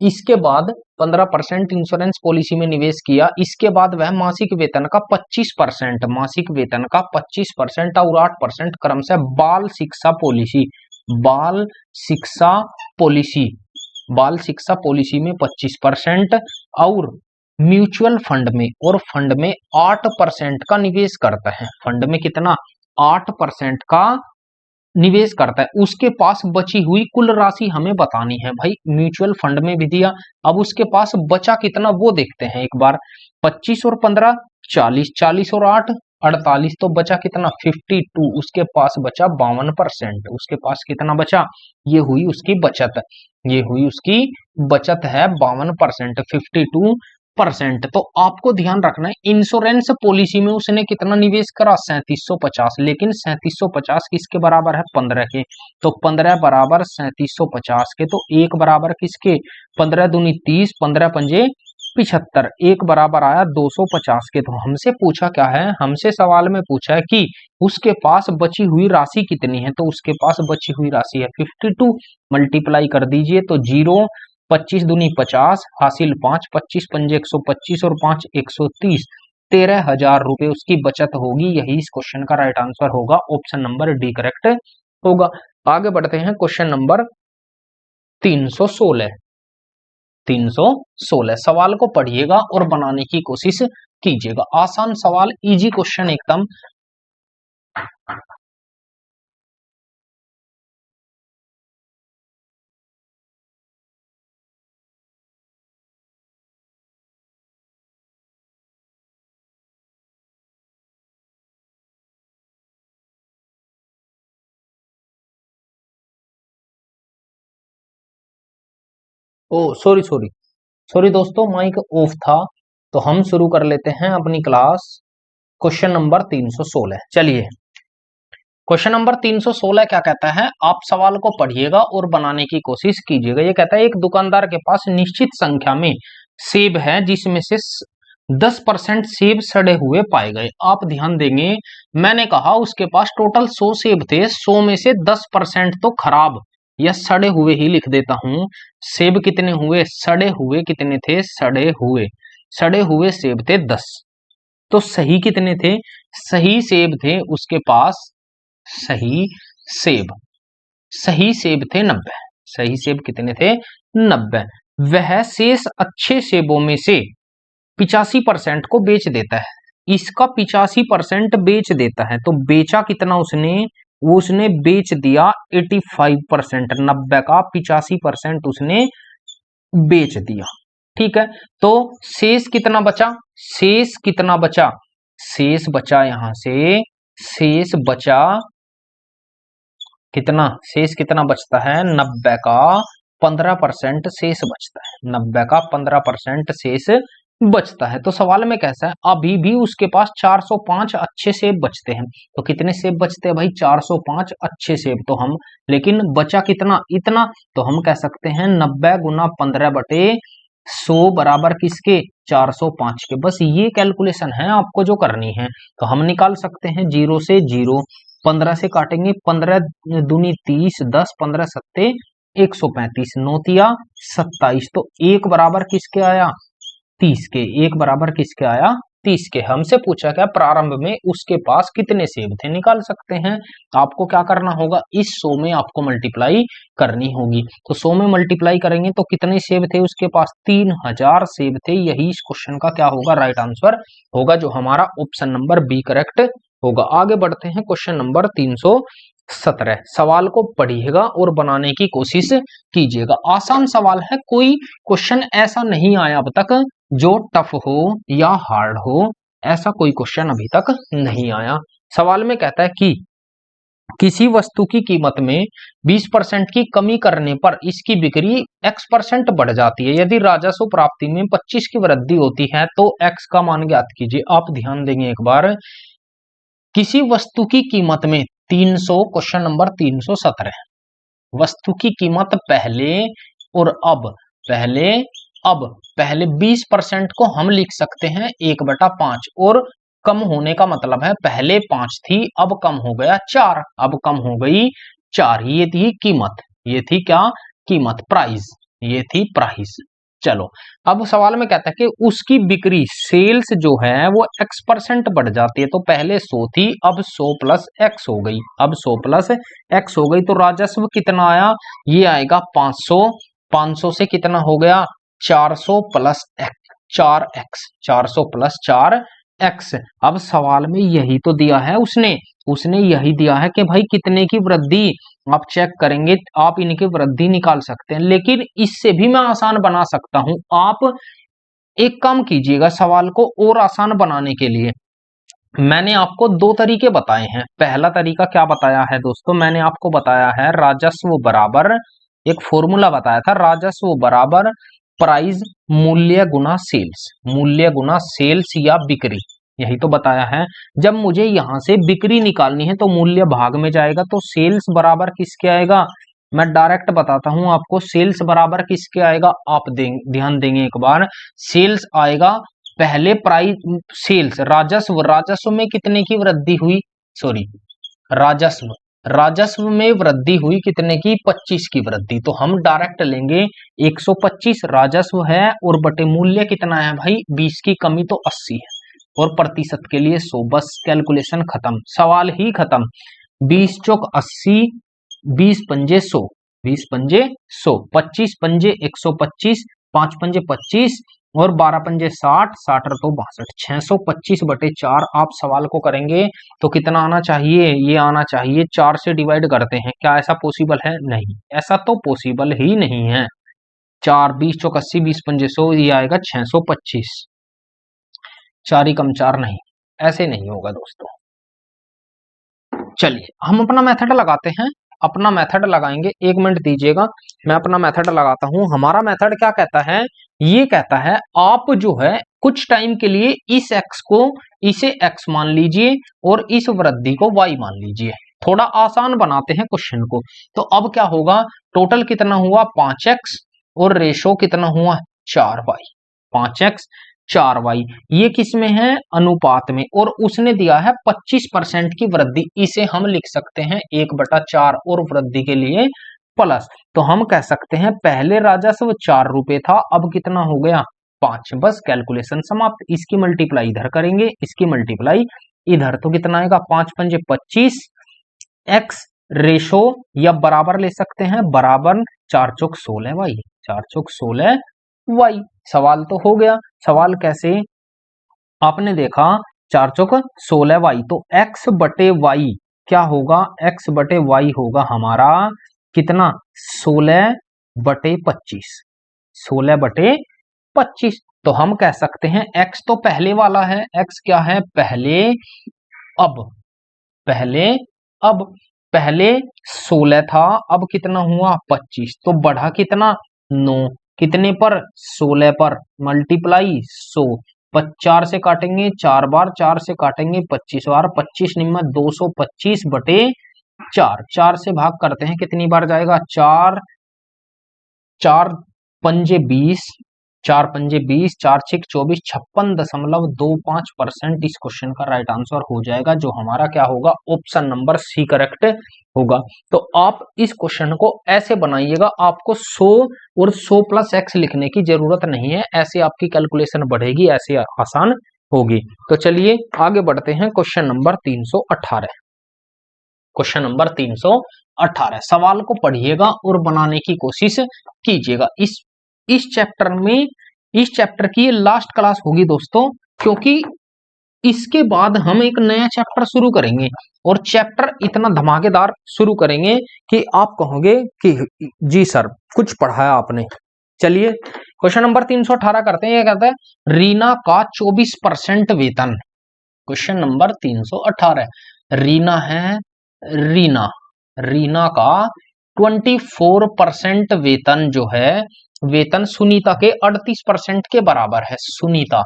इसके बाद 15% इंश्योरेंस पॉलिसी में निवेश किया, इसके बाद वह मासिक वेतन का 25%, मासिक वेतन का 25% और 8% क्रमशः बाल शिक्षा पॉलिसी में 25% और म्यूचुअल फंड में, और फंड में 8% का निवेश करता है। फंड में कितना, 8% का निवेश करता है। उसके पास बची हुई कुल राशि हमें बतानी है। भाई म्यूचुअल फंड में भी दिया, अब उसके पास बचा कितना वो देखते हैं एक बार। 25 और 15 40, 40 और 8 48, तो बचा कितना 52, उसके पास बचा 52%। उसके पास कितना बचा, ये हुई उसकी बचत, ये हुई उसकी बचत है 52%, 52%। तो आपको ध्यान रखना है, इंश्योरेंस पॉलिसी में उसने कितना निवेश करा, 3750, लेकिन 3750 किसके बराबर है, 15 के, तो 15 बराबर 3750 के, तो 1 बराबर किसके, 15 दूनी 30, 15 पंजे 75 एक बराबर आया 250 के। तो हमसे पूछा क्या है, हमसे सवाल में पूछा है कि उसके पास बची हुई राशि कितनी है। तो उसके पास बची हुई राशि है 52, मल्टीप्लाई कर दीजिए तो 0, 25 दूनी 50, हासिल 5, 25 पंजे 125 और 5 130, 13,000 रुपए उसकी बचत होगी। यही इस क्वेश्चन का राइट आंसर होगा, ऑप्शन नंबर डी करेक्ट होगा। आगे बढ़ते हैं क्वेश्चन नंबर 316। 316 सवाल को पढ़िएगा और बनाने की कोशिश कीजिएगा। आसान सवाल, इजी क्वेश्चन एकदम। ओ सॉरी सॉरी सॉरी दोस्तों, माइक ऑफ था। तो हम शुरू कर लेते हैं अपनी क्लास। क्वेश्चन नंबर 316, चलिए क्वेश्चन नंबर 316 क्या कहता है, आप सवाल को पढ़िएगा और बनाने की कोशिश कीजिएगा। ये कहता है एक दुकानदार के पास निश्चित संख्या में सेब है जिसमें से 10% सेब सड़े हुए पाए गए। आप ध्यान देंगे, मैंने कहा उसके पास टोटल 100 सेब थे, 100 में से 10% तो खराब या सड़े हुए ही लिख देता हूं। सेब कितने हुए, सड़े हुए कितने थे, सड़े हुए सेब थे 10। तो सही कितने थे, सही सेब थे उसके पास, सही सेब, सही सेब थे 90। सही सेब कितने थे, 90। वह शेष अच्छे सेबों में से 85% को बेच देता है। इसका 85% बेच देता है, तो बेचा कितना उसने, वो उसने बेच दिया 85%। 90 का 85% उसने बेच दिया, ठीक है। तो शेष कितना बचा, शेष कितना बचा, शेष बचा यहां से, शेष बचा कितना, शेष कितना बचता है, 90 का 15% शेष बचता है। 90 का 15% शेष बचता है। तो सवाल में कैसा है, अभी भी उसके पास 405 अच्छे सेब बचते हैं। तो कितने सेब बचते हैं भाई, 405 अच्छे सेब। तो हम, लेकिन बचा कितना, इतना। तो हम कह सकते हैं 90 गुना 15 बटे 100 बराबर किसके, 405 के। बस ये कैलकुलेशन है आपको जो करनी है। तो हम निकाल सकते हैं 0 से 0, 15 से काटेंगे, 15 दूनी 30, 10 15 सत्ते 135, 9 तिया 27। तो एक बराबर किसके आया, 30 के। एक बराबर किसके आया, 30 के। हमसे पूछा क्या, प्रारंभ में उसके पास कितने सेब थे, निकाल सकते हैं। आपको क्या करना होगा, इस 100 में आपको मल्टीप्लाई करनी होगी। तो 100 में मल्टीप्लाई करेंगे तो कितने सेब थे उसके पास, 3000 सेब थे। यही इस क्वेश्चन का क्या होगा, राइट आंसर होगा, जो हमारा ऑप्शन नंबर बी करेक्ट होगा। आगे बढ़ते हैं क्वेश्चन नंबर 317। सवाल को पढ़िएगा और बनाने की कोशिश कीजिएगा। आसान सवाल है, कोई क्वेश्चन ऐसा नहीं आया अब तक जो टफ हो या हार्ड हो, ऐसा कोई क्वेश्चन अभी तक नहीं आया। सवाल में कहता है कि किसी वस्तु की कीमत में 20% की कमी करने पर इसकी बिक्री x% बढ़ जाती है। यदि राजस्व प्राप्ति में 25 की वृद्धि होती है तो x का मान ज्ञात कीजिए। आप ध्यान देंगे एक बार, किसी वस्तु की कीमत में 300, क्वेश्चन नंबर 317, वस्तु की कीमत पहले और अब, पहले 20% को हम लिख सकते हैं 1/5, और कम होने का मतलब है पहले 5 थी अब कम हो गया 4, अब कम हो गई 4। ये थी कीमत, ये थी क्या, कीमत, प्राइस, ये थी प्राइस। चलो अब सवाल में कहता है कि उसकी बिक्री, सेल्स जो है वो x% बढ़ जाती है। तो पहले 100 थी, अब 100 प्लस x हो गई, अब 100 प्लस x हो गई। तो राजस्व कितना आया, ये आएगा 500। 500 से कितना हो गया, 400 plus x, 4x, 400 plus 4x। अब सवाल में यही तो दिया है उसने यही दिया है कि भाई कितने की वृद्धि। आप चेक करेंगे, आप इनकी वृद्धि निकाल सकते हैं, लेकिन इससे भी मैं आसान बना सकता हूं। आप एक काम कीजिएगा, सवाल को और आसान बनाने के लिए मैंने आपको 2 तरीके बताए हैं। पहला तरीका क्या बताया है दोस्तों, मैंने आपको बताया है राजस्व बराबर, एक फॉर्मूला बताया था, राजस्व बराबर प्राइस, मूल्य गुना सेल्स, मूल्य गुना सेल्स या बिक्री, यही तो बताया है। जब मुझे यहां से बिक्री निकालनी है तो मूल्य भाग में जाएगा, तो सेल्स बराबर किसके आएगा, मैं डायरेक्ट बताता हूं आपको, सेल्स बराबर किसके आएगा, आप ध्यान देंगे एक बार, सेल्स आएगा पहले प्राइस, सेल्स राजस्व, राजस्व में कितने की वृद्धि हुई, सॉरी राजस्व, राजस्व में वृद्धि हुई कितने की, 25 की वृद्धि। तो हम डायरेक्ट लेंगे 125 राजस्व है और बटे मूल्य कितना है भाई 20 की कमी तो 80 है और प्रतिशत के लिए 100। बस कैलकुलेशन खत्म, सवाल ही खत्म। 20 चौक 80, 20 पंजे 100, 20 पंजे 100, 25 पंजे 125, 5 पंजे 25 और 12 पंजे 60, 60 तो 62, 625/4 आप सवाल को करेंगे तो कितना आना चाहिए, ये आना चाहिए 4 से डिवाइड करते हैं, क्या ऐसा पॉसिबल है, नहीं, ऐसा तो पॉसिबल ही नहीं है। 4, 20 चौक 80, 20 पंजे 100, ये आएगा 625, 4 ही कम 4 नहीं, ऐसे नहीं होगा दोस्तों। चलिए हम अपना मेथड लगाते हैं, अपना मेथड लगाएंगे, 1 मिनट दीजिएगा, मैं अपना मेथड लगाता हूं। हमारा मेथड क्या कहता है, ये कहता है आप जो है कुछ टाइम के लिए इस x को, इसे x मान लीजिए और इस वृद्धि को y मान लीजिए, थोड़ा आसान बनाते हैं क्वेश्चन को। तो अब क्या होगा, टोटल कितना हुआ 5x और रेशो कितना हुआ 4y, 5x 4y, ये किस में है, अनुपात में, और उसने दिया है 25% की वृद्धि, इसे हम लिख सकते हैं 1/4 और वृद्धि के लिए प्लस। तो हम कह सकते हैं पहले राजस्व 4 रुपए था, अब कितना हो गया 5, बस कैलकुलेशन समाप्त। इसकी मल्टीप्लाई इधर करेंगे, इसकी मल्टीप्लाई इधर, तो कितना आएगा 5 पंजे 25, x रेशो या बराबर ले सकते हैं, बराबर 4 चौक 16 y, 4 चौक 16 y। सवाल तो हो गया, सवाल कैसे, आपने देखा 4 चौक 16 y, तो x बटे y क्या होगा, x बटे y होगा हमारा कितना 16/25, 16/25। तो हम कह सकते हैं x तो पहले वाला है, x क्या है पहले, अब पहले, अब पहले 16 था, अब कितना हुआ 25, तो बढ़ा कितना 9, कितने पर 16 पर, मल्टीप्लाई 100, 4 से काटेंगे 4 बार, 4 से काटेंगे 25 बार, 25 निम्न 225/4, 4 से भाग करते हैं कितनी बार जाएगा, 4, 4 पंजे 20, 4 पंजे 20, 4 6 24, 56.25% इस क्वेश्चन का राइट आंसर हो जाएगा, जो हमारा क्या होगा, ऑप्शन नंबर सी करेक्ट होगा। तो आप इस क्वेश्चन को ऐसे बनाइएगा, आपको 100 और 100 + x लिखने की जरूरत नहीं है, ऐसे आपकी कैलकुलेशन बढ़ेगी, ऐसे आसान होगी। तो चलिए आगे बढ़ते हैं, क्वेश्चन नंबर 318, क्वेश्चन नंबर 318 सवाल को पढ़िएगा और बनाने की कोशिश कीजिएगा। इस चैप्टर में, इस चैप्टर की लास्ट क्लास होगी दोस्तों, क्योंकि इसके बाद हम एक नया चैप्टर शुरू करेंगे और चैप्टर इतना धमाकेदार शुरू करेंगे कि आप कहोगे कि जी सर कुछ पढ़ाया आपने। चलिए क्वेश्चन नंबर 318 करते हैं, ये कहता है रीना का 24% वेतन। क्वेश्चन नंबर 318, रीना है, रीना, रीना का 24% वेतन जो है, वेतन सुनीता के 38% के बराबर है। सुनीता,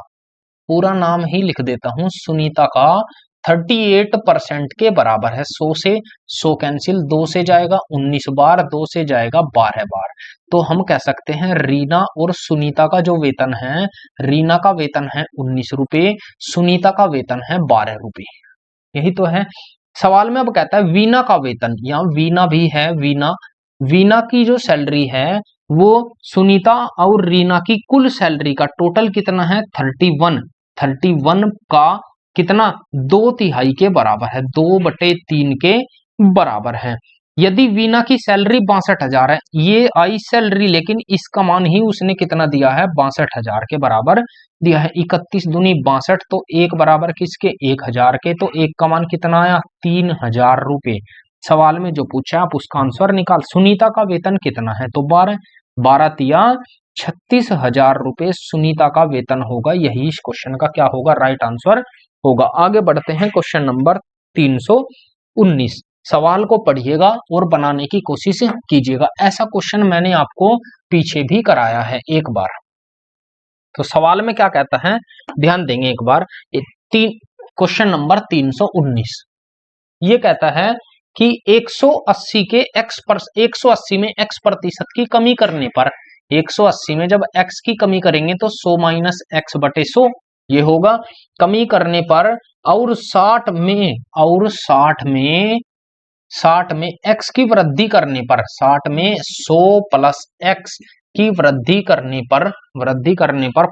पूरा नाम ही लिख देता हूं, सुनीता का 38% के बराबर है। 100 से 100 कैंसिल, 2 से जाएगा 19 बार, 2 से जाएगा 12 बार। तो हम कह सकते हैं रीना और सुनीता का जो वेतन है, रीना का वेतन है 19 रुपए, सुनीता का वेतन है 12 रुपए, यही तो है। सवाल में अब कहता है वीना का वेतन, यहाँ वीना भी है, वीना, वीना की जो सैलरी है वो सुनीता और रीना की कुल सैलरी का टोटल कितना है 31, 31 का कितना 2/3 के बराबर है, 2/3 के बराबर है। यदि वीना की सैलरी 62,000 है, ये आई सैलरी, लेकिन इसका मान ही उसने कितना दिया है 62,000 के बराबर दिया है। 31 दूनी 62, तो 1 बराबर किसके 1000 के, तो 1 का मान कितना आया 3000 रुपए। सवाल में जो पूछा आप उसका आंसर निकाल। सुनीता का वेतन कितना है, तो 12, 12 तिया 36,000 रुपए सुनीता का वेतन होगा, यही इस क्वेश्चन का क्या होगा राइट आंसर होगा। आगे बढ़ते हैं, क्वेश्चन नंबर 319 सवाल को पढ़िएगा और बनाने की कोशिश कीजिएगा। ऐसा क्वेश्चन मैंने आपको पीछे भी कराया है एक बार। तो सवाल में क्या कहता है, ध्यान देंगे एक बार। क्वेश्चन नंबर 319 ये कहता है कि 180 के x पर 180 में x प्रतिशत की कमी करने पर 180 में जब x की कमी करेंगे तो 100 माइनस एक्स बटे 100 ये होगा कमी करने पर। और 60 में x की वृद्धि करने पर 60 में 100 प्लस x की वृद्धि करने पर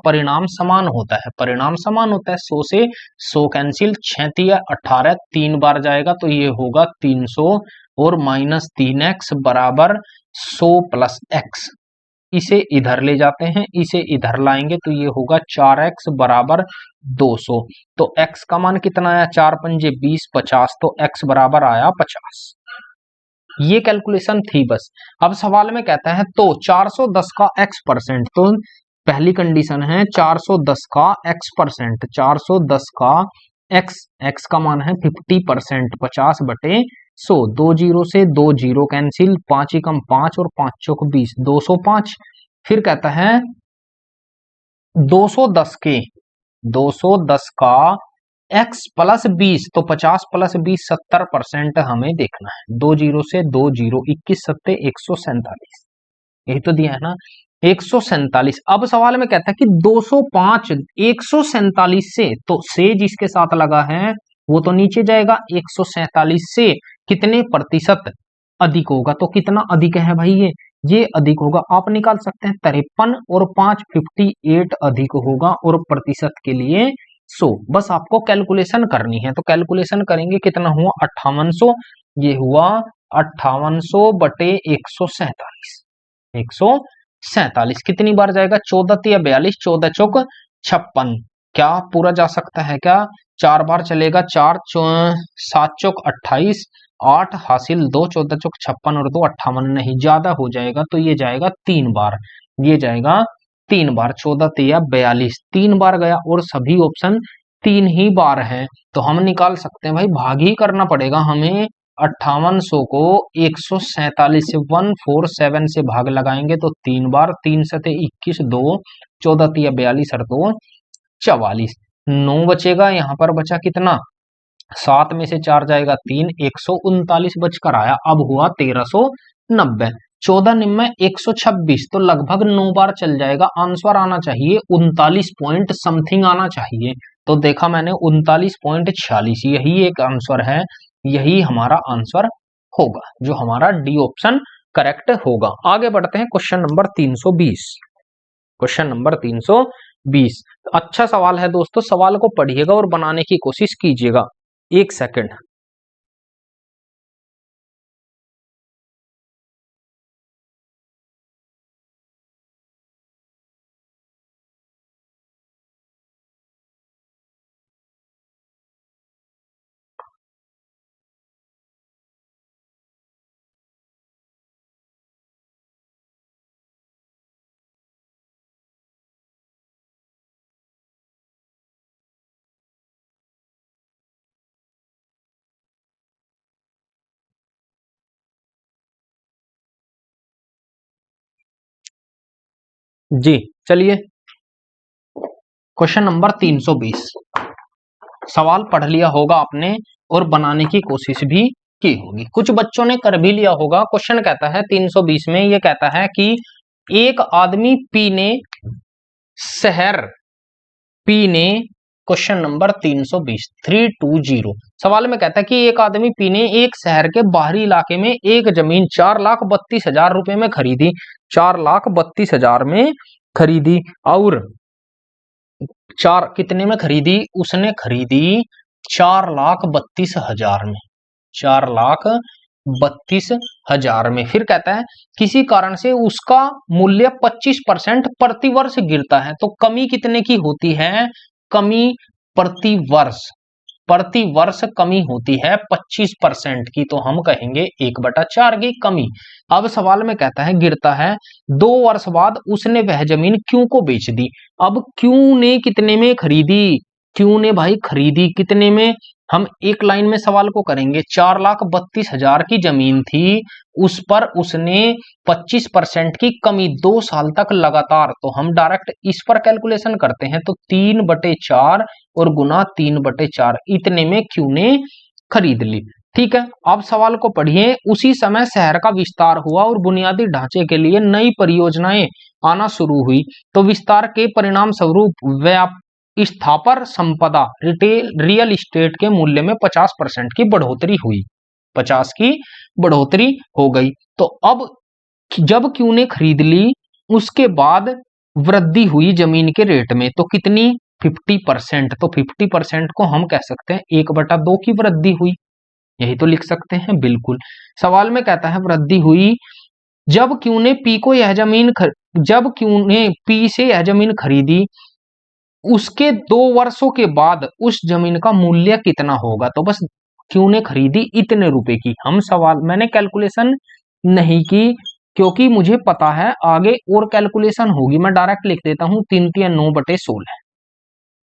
परिणाम समान होता है। परिणाम समान होता है 100 से 100 कैंसिल 6 18 3 बार जाएगा तो ये होगा 300 और माइनस 3x बराबर 100 प्लस x। इसे इधर ले जाते हैं, इसे इधर लाएंगे तो ये होगा 4x बराबर 200। तो x का मान कितना आया 4 पंजे 20 50 तो x बराबर आया 50। ये कैलकुलेशन थी बस। अब सवाल में कहता है तो 410 का x परसेंट, तो पहली कंडीशन है 410 का x परसेंट, 410 का x का मान है 50%, 50 बटे 100, 2 जीरो से 2 जीरो कैंसिल 5 एकम 5 और 5 चौक 20, 205। फिर कहता है 210 का x प्लस 20, तो 50 प्लस 20 70% हमें देखना है। 2 जीरो से 2 जीरो 21 सत्ते 147, यही तो दिया है ना 147। अब सवाल में कहता है कि 205 147 से, तो से जिसके साथ लगा है वो तो नीचे जाएगा, 147 से कितने प्रतिशत अधिक होगा, तो कितना अधिक है भाई ये अधिक होगा। आप निकाल सकते हैं 53 और 5 58 अधिक होगा और प्रतिशत के लिए 100। बस आपको कैलकुलेशन करनी है, तो कैलकुलेशन करेंगे कितना हुआ 5800, ये हुआ 5800 बटे 147, 147 कितनी बार जाएगा 14 या 42, 14 चौक 56, क्या पूरा जा सकता है क्या 4 बार चलेगा, 4 7 चौक 28, 8 हासिल 2, 14 चौक 56 और 2 58, नहीं ज्यादा हो जाएगा तो ये जाएगा 3 बार, ये जाएगा 3 बार, 14 या 42 3 बार गया और सभी ऑप्शन 3 ही बार है। तो हम निकाल सकते हैं भाई भाग ही करना पड़ेगा हमें। 5800 को 147 से 147 से भाग लगाएंगे तो 3 बार, 3 सते 21, 2 14 या 42 और 2 44, 9 बचेगा। यहाँ पर बचा कितना 7 में से 4 जाएगा 3, 139 बचकर आया। अब हुआ 1390, 14 निम्न 126, तो लगभग 9 बार चल जाएगा। आंसर आना चाहिए 39 पॉइंट समथिंग आना चाहिए, तो देखा मैंने 39.46, यही एक आंसर है, यही हमारा आंसर होगा, जो हमारा डी ऑप्शन करेक्ट होगा। आगे बढ़ते हैं क्वेश्चन नंबर 320। क्वेश्चन नंबर 320 अच्छा सवाल है दोस्तों, सवाल को पढ़िएगा और बनाने की कोशिश कीजिएगा। 1 सेकंड। जी चलिए, क्वेश्चन नंबर 320 सवाल पढ़ लिया होगा आपने और बनाने की कोशिश भी की होगी, कुछ बच्चों ने कर भी लिया होगा। क्वेश्चन कहता है 320 में, ये कहता है कि एक आदमी पीने क्वेश्चन नंबर 320 320 सवाल में कहता है कि एक आदमी पीने एक शहर के बाहरी इलाके में एक जमीन 4,32,000 रुपए में खरीदी, 4,32,000 में खरीदी, और चार कितने में खरीदी, उसने खरीदी 4,32,000 में, 4,32,000 में। फिर कहता है किसी कारण से उसका मूल्य 25% प्रतिवर्ष गिरता है, तो कमी कितने की होती है, कमी प्रतिवर्ष कमी होती है 25% की, तो हम कहेंगे 1/4 की कमी। अब सवाल में कहता है गिरता है, 2 वर्ष बाद उसने वह जमीन क्यों को बेच दी। अब क्यों ने कितने में खरीदी, क्यों ने भाई खरीदी कितने में, हम एक लाइन में सवाल को करेंगे। 4,32,000 की जमीन थी, उस पर उसने 25% की कमी 2 साल तक लगातार, तो हम डायरेक्ट इस पर कैलकुलेशन करते हैं, तो 3/4 और गुना 3/4 इतने में क्यों ने खरीद ली। ठीक है, अब सवाल को पढ़िए। उसी समय शहर का विस्तार हुआ और बुनियादी ढांचे के लिए नई परियोजनाएं आना शुरू हुई। तो विस्तार के परिणाम स्वरूप स्थावर संपदा रियल इस्टेट के मूल्य में 50% की बढ़ोतरी हुई, 50 की बढ़ोतरी हो गई। तो अब जब क्यू ने खरीद ली उसके बाद वृद्धि हुई जमीन के रेट में, तो कितनी? 50%। तो 50% को हम कह सकते हैं 1/2 की वृद्धि हुई, यही तो लिख सकते हैं बिल्कुल। सवाल में कहता है वृद्धि हुई जब क्यू ने जब क्यू ने पी से यह जमीन खरीदी, उसके 2 वर्षों के बाद उस जमीन का मूल्य कितना होगा। तो बस क्यू ने खरीदी इतने रुपए की। मैंने कैलकुलेशन नहीं की क्योंकि मुझे पता है आगे और कैलकुलेशन होगी। मैं डायरेक्ट लिख देता हूं 3×9/16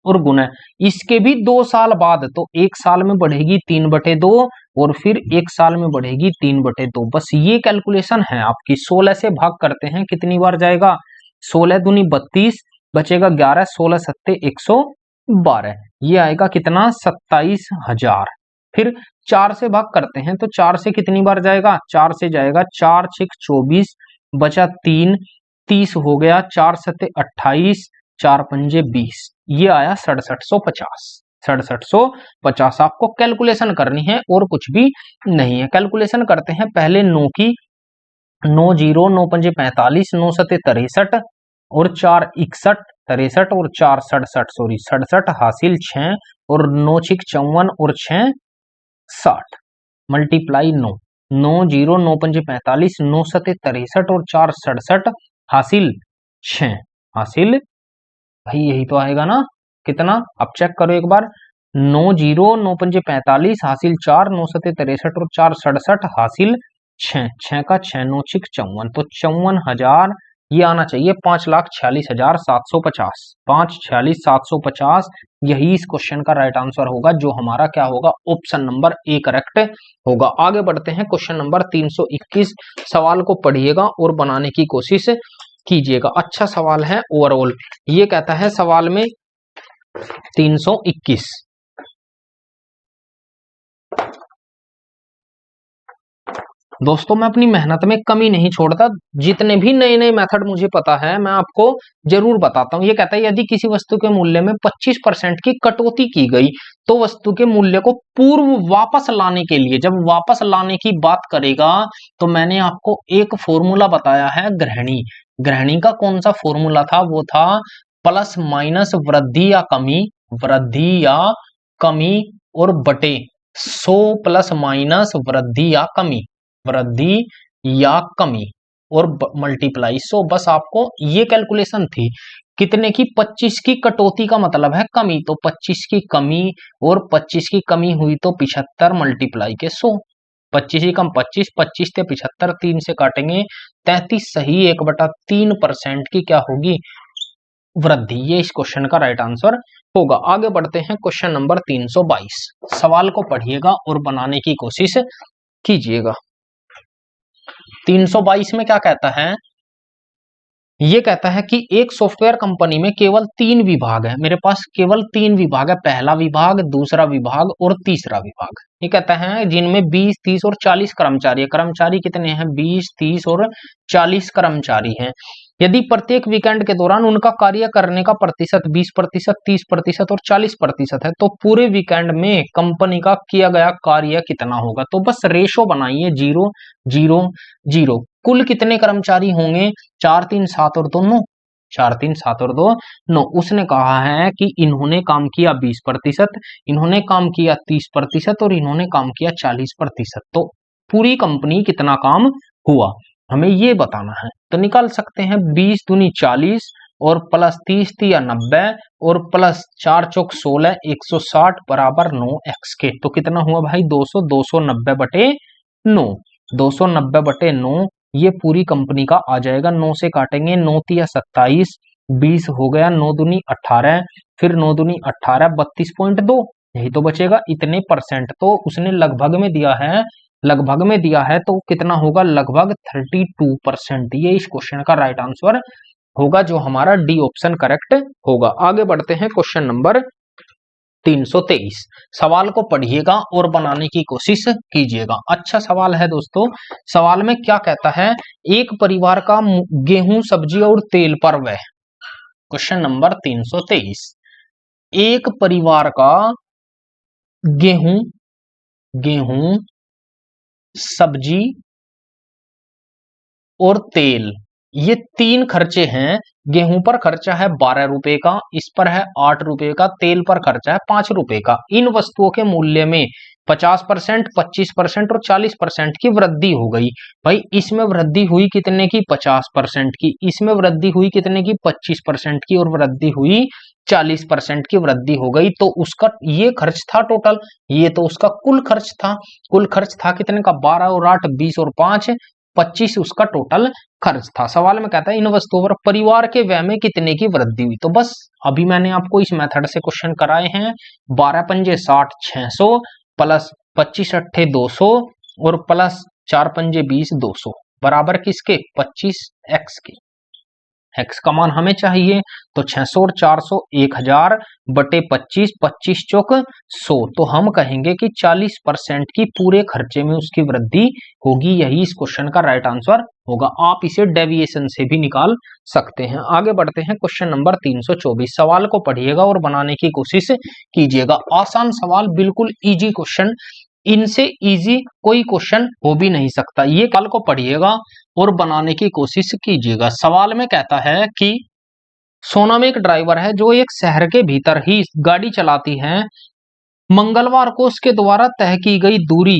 और गुना इसके भी 2 साल बाद, तो 1 साल में बढ़ेगी 3/2 और फिर 1 साल में बढ़ेगी 3/2। बस ये कैलकुलेशन है आपकी। 16 से भाग करते हैं, कितनी बार जाएगा? 16 दूनी 32, बचेगा 11, 16 सत्ते 112, ये आएगा कितना? 27,000। फिर 4 से भाग करते हैं, तो 4 से कितनी बार जाएगा? 4 से जाएगा 4 6 24, बचा 3, 30 हो गया, 4 सत्ते 28, 4 पंजे 20, ये आया 6750। 6750 आपको कैलकुलेशन करनी है और कुछ भी नहीं है। कैलकुलेशन करते हैं पहले 9 की। 9 0, 9 पंजे 45, 9 सत्ते 63 और 4 61, 63 और 4 67, सॉरी 67 हासिल 6 और 9 6 54 और 6 60 मल्टीप्लाई 9। 9 0, 9 पंजे 45, 9 सत्ते 63 और 4 67 हासिल 6, हासिल भाई यही तो आएगा ना। कितना? अब चेक करो एक बार। 9 0, 9 पंजे 45 हासिल 4, 9 सत्ते 63 और 4 67 हासिल 6, 6 का 6, 9 6 54, तो 54,000 ये आना चाहिए। 5,46,750, 5,46,750 यही इस क्वेश्चन का राइट आंसर होगा, जो हमारा क्या होगा? ऑप्शन नंबर ए करेक्ट होगा। आगे बढ़ते हैं क्वेश्चन नंबर 321। सवाल को पढ़िएगा और बनाने की कोशिश कीजिएगा। अच्छा सवाल है ओवरऑल। ये कहता है सवाल में 321, दोस्तों मैं अपनी मेहनत में कमी नहीं छोड़ता। जितने भी नए नए मेथड मुझे पता है मैं आपको जरूर बताता हूं। ये कहता है यदि किसी वस्तु के मूल्य में 25% की कटौती की गई तो वस्तु के मूल्य को पूर्व वापस लाने के लिए, जब वापस लाने की बात करेगा तो मैंने आपको एक फॉर्मूला बताया है ग्रहणी। ग्रहणी का कौन सा फॉर्मूला था? वो था प्लस माइनस वृद्धि या कमी, वृद्धि या कमी और बटे 100 प्लस माइनस वृद्धि या कमी, वृद्धि या कमी और मल्टीप्लाई 100। बस आपको ये कैलकुलेशन थी। कितने की? 25 की कटौती का मतलब है कमी, तो 25 की कमी और 25 की कमी हुई तो 75 मल्टीप्लाई के 100। 25 ही कम 25, 25 से 75, 3 से काटेंगे 33, सही 1/3% की क्या होगी? वृद्धि। ये इस क्वेश्चन का राइट आंसर होगा। आगे बढ़ते हैं क्वेश्चन नंबर 322। सवाल को पढ़िएगा और बनाने की कोशिश कीजिएगा। 322 में क्या कहता है? ये कहता है कि एक सॉफ्टवेयर कंपनी में केवल 3 विभाग है। मेरे पास केवल 3 विभाग है, पहला विभाग, दूसरा विभाग और तीसरा विभाग। ये कहता है जिनमें 20, 30 और 40 कर्मचारी है। कर्मचारी कितने हैं? 20, 30 और 40 कर्मचारी हैं। यदि प्रत्येक वीकेंड के दौरान उनका कार्य करने का प्रतिशत 20%, 30% और 40% है तो पूरे वीकेंड में कंपनी का किया गया कार्य कितना होगा? तो बस रेशो बनाइए 0 0 0। कुल कितने कर्मचारी होंगे? 4 3 7 और 2 9, 4 3 7 और 2 9। उसने कहा है कि इन्होंने काम किया 20%, इन्होंने काम किया 30% और इन्होंने काम किया 40%। तो पूरी कंपनी कितना काम हुआ हमें ये बताना है। तो निकाल सकते हैं 20 दूनी 40 और प्लस 30 या 90 और प्लस 4 चौक 16, 160 बराबर 9x के। तो कितना हुआ भाई? 200, 290/9, 290/9 ये पूरी कंपनी का आ जाएगा। 9 से काटेंगे 9 तिया 27, 20 हो गया, 9 दूनी 18, फिर 9 दूनी 18, 32.2, यही तो बचेगा। इतने परसेंट तो उसने लगभग में दिया है, लगभग में दिया है तो कितना होगा? लगभग 32%। ये इस क्वेश्चन का राइट आंसर होगा, जो हमारा डी ऑप्शन करेक्ट होगा। आगे बढ़ते हैं क्वेश्चन नंबर 323। सवाल को पढ़िएगा और बनाने की कोशिश कीजिएगा। अच्छा सवाल है दोस्तों। सवाल में क्या कहता है, एक परिवार का गेहूं, सब्जी और तेल पर व्यय। Question number 323। एक परिवार का गेहूं, सब्जी और तेल, ये तीन खर्चे हैं। गेहूं पर खर्चा है 12 रुपए का, इस पर है 8 रुपए का, तेल पर खर्चा है 5 रुपए का। इन वस्तुओं के मूल्य में 50%, 25% और 40% की वृद्धि हो गई। भाई इसमें वृद्धि हुई कितने की, 50% की, इसमें वृद्धि हुई कितने की, 25% की, और वृद्धि हुई 40% की वृद्धि हो गई। तो उसका ये खर्च था टोटल, ये तो उसका कुल खर्च था। कुल खर्च था कितने का, 12 और 8 20 और 5 25 उसका टोटल खर्च था। सवाल में कहता है इन वस्तुओं पर परिवार के व्यय में कितने की वृद्धि हुई। तो बस अभी मैंने आपको इस मेथड से क्वेश्चन कराए हैं। 12 पंजे 60, 600 प्लस 25 अट्ठे 200 और प्लस 4 पंजे 20, 200 बराबर किसके, 25x के। x का मान हमें चाहिए, तो 600 और 400 1000 बटे 25, 25 चौक 100। तो हम कहेंगे कि 40% की पूरे खर्चे में उसकी वृद्धि होगी। यही इस क्वेश्चन का राइट आंसर होगा। आप इसे डेविएशन से भी निकाल सकते हैं। आगे बढ़ते हैं क्वेश्चन नंबर 324। सवाल को पढ़िएगा और बनाने की कोशिश कीजिएगा। आसान सवाल, बिल्कुल इजी क्वेश्चन, इनसे इजी कोई क्वेश्चन हो भी नहीं सकता। ये कल को पढ़िएगा और बनाने की कोशिश कीजिएगा। सवाल में कहता है कि सोनम एक ड्राइवर है जो एक शहर के भीतर ही गाड़ी चलाती है। मंगलवार को उसके द्वारा तय की गई दूरी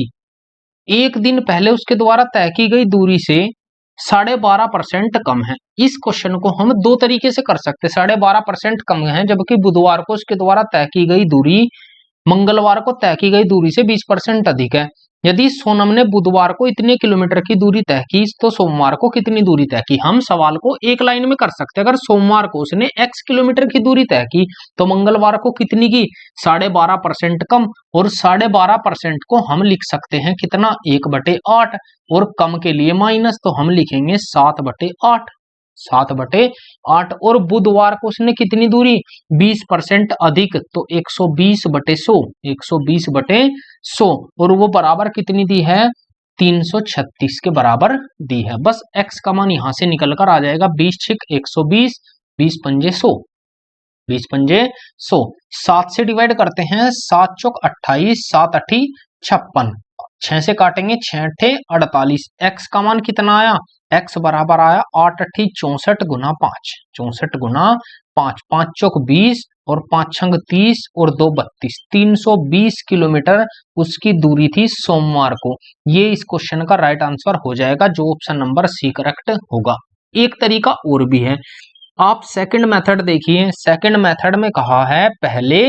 एक दिन पहले उसके द्वारा तय की गई दूरी से 12.5% कम है। इस क्वेश्चन को हम दो तरीके से कर सकते हैं। 12.5% कम है, जबकि बुधवार को उसके द्वारा तय की गई दूरी मंगलवार को तय की गई दूरी से 20% अधिक है। यदि सोनम ने बुधवार को इतने किलोमीटर की दूरी तय की, तो सोमवार को कितनी दूरी तय की। हम सवाल को एक लाइन में कर सकते हैं। अगर सोमवार को उसने x किलोमीटर की दूरी तय की, तो मंगलवार को कितनी की, 12.5% कम। और 12.5% को हम लिख सकते हैं कितना, 1/8, और कम के लिए माइनस, तो हम लिखेंगे 7/8, 7/8। और बुधवार को उसने कितनी दूरी, 20% अधिक, तो 120/100, 120/100, और वो बराबर कितनी दी है, 336 के बराबर दी है। बस x का मान यहां से निकल कर आ जाएगा, 20 छिक 120, 20 पंजे 100, 20 पंजे 100। 7 से डिवाइड करते हैं, 7 चौक 28, 7 अठी 56, 6 से काटेंगे 6 अठे 48। x का मान कितना आया, x बराबर आया 8 अठी 64 गुना 5, 64 गुना 5, 5 चौक 20 और 5 छंग 30 और 2 32, 320 किलोमीटर उसकी दूरी थी सोमवार को। ये इस क्वेश्चन का राइट आंसर हो जाएगा, जो ऑप्शन नंबर सी करेक्ट होगा। एक तरीका और भी है, आप सेकंड मेथड देखिए। सेकंड मेथड में कहा है पहले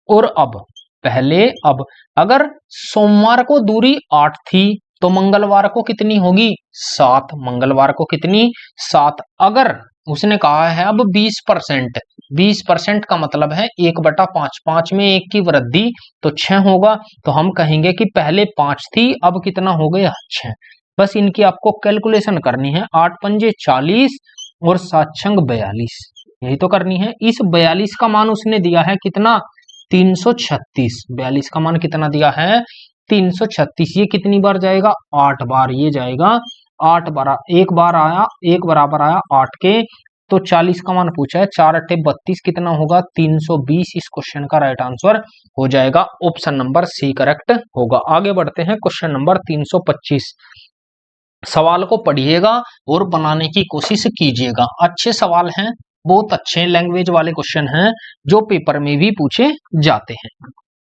और अब, पहले अब। अगर सोमवार को दूरी 8 थी, तो मंगलवार को कितनी होगी, 7, मंगलवार को कितनी, 7। अगर उसने कहा है अब 20%, 20% का मतलब है 1/5, 5 में 1 की वृद्धि, तो 6 होगा। तो हम कहेंगे कि पहले 5 थी, अब कितना हो गया, 6। बस इनकी आपको कैलकुलेशन करनी है, 8 पंजे 40 और 7 छंग 42, यही तो करनी है। इस 42 का मान उसने दिया है कितना, 336। 42 का मान कितना दिया है, 336। ये कितनी बार जाएगा, 8 बार ये जाएगा। 8 बार, एक बार आया, एक बराबर आया 8 के, तो 40 का मान पूछा है, 4 अट्ठे 32, कितना होगा, 320। इस क्वेश्चन का राइट आंसर हो जाएगा, ऑप्शन नंबर सी करेक्ट होगा। आगे बढ़ते हैं क्वेश्चन नंबर 325। सवाल को पढ़िएगा और बनाने की कोशिश कीजिएगा। अच्छे सवाल हैं, बहुत अच्छे लैंग्वेज वाले क्वेश्चन हैं, जो पेपर में भी पूछे जाते हैं।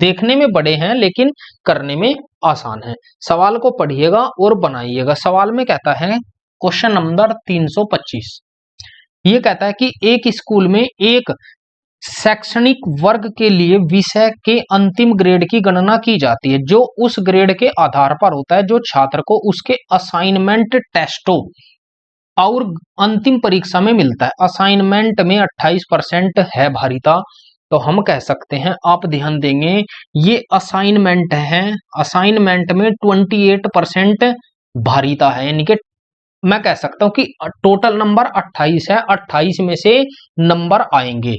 देखने में बड़े हैं लेकिन करने में आसान है। सवाल को पढ़िएगा और बनाइएगा। सवाल में कहता है क्वेश्चन नंबर 325, ये कहता है कि एक स्कूल में एक शैक्षणिक वर्ग के लिए विषय के अंतिम ग्रेड की गणना की जाती है, जो उस ग्रेड के आधार पर होता है जो छात्र को उसके असाइनमेंट टेस्टों और अंतिम परीक्षा में मिलता है। असाइनमेंट में 28% है भारिता, तो हम कह सकते हैं, आप ध्यान देंगे, ये असाइनमेंट है, असाइनमेंट में 28% भारिता है, यानी कि मैं कह सकता हूं कि टोटल नंबर 28 है, 28 में से नंबर आएंगे,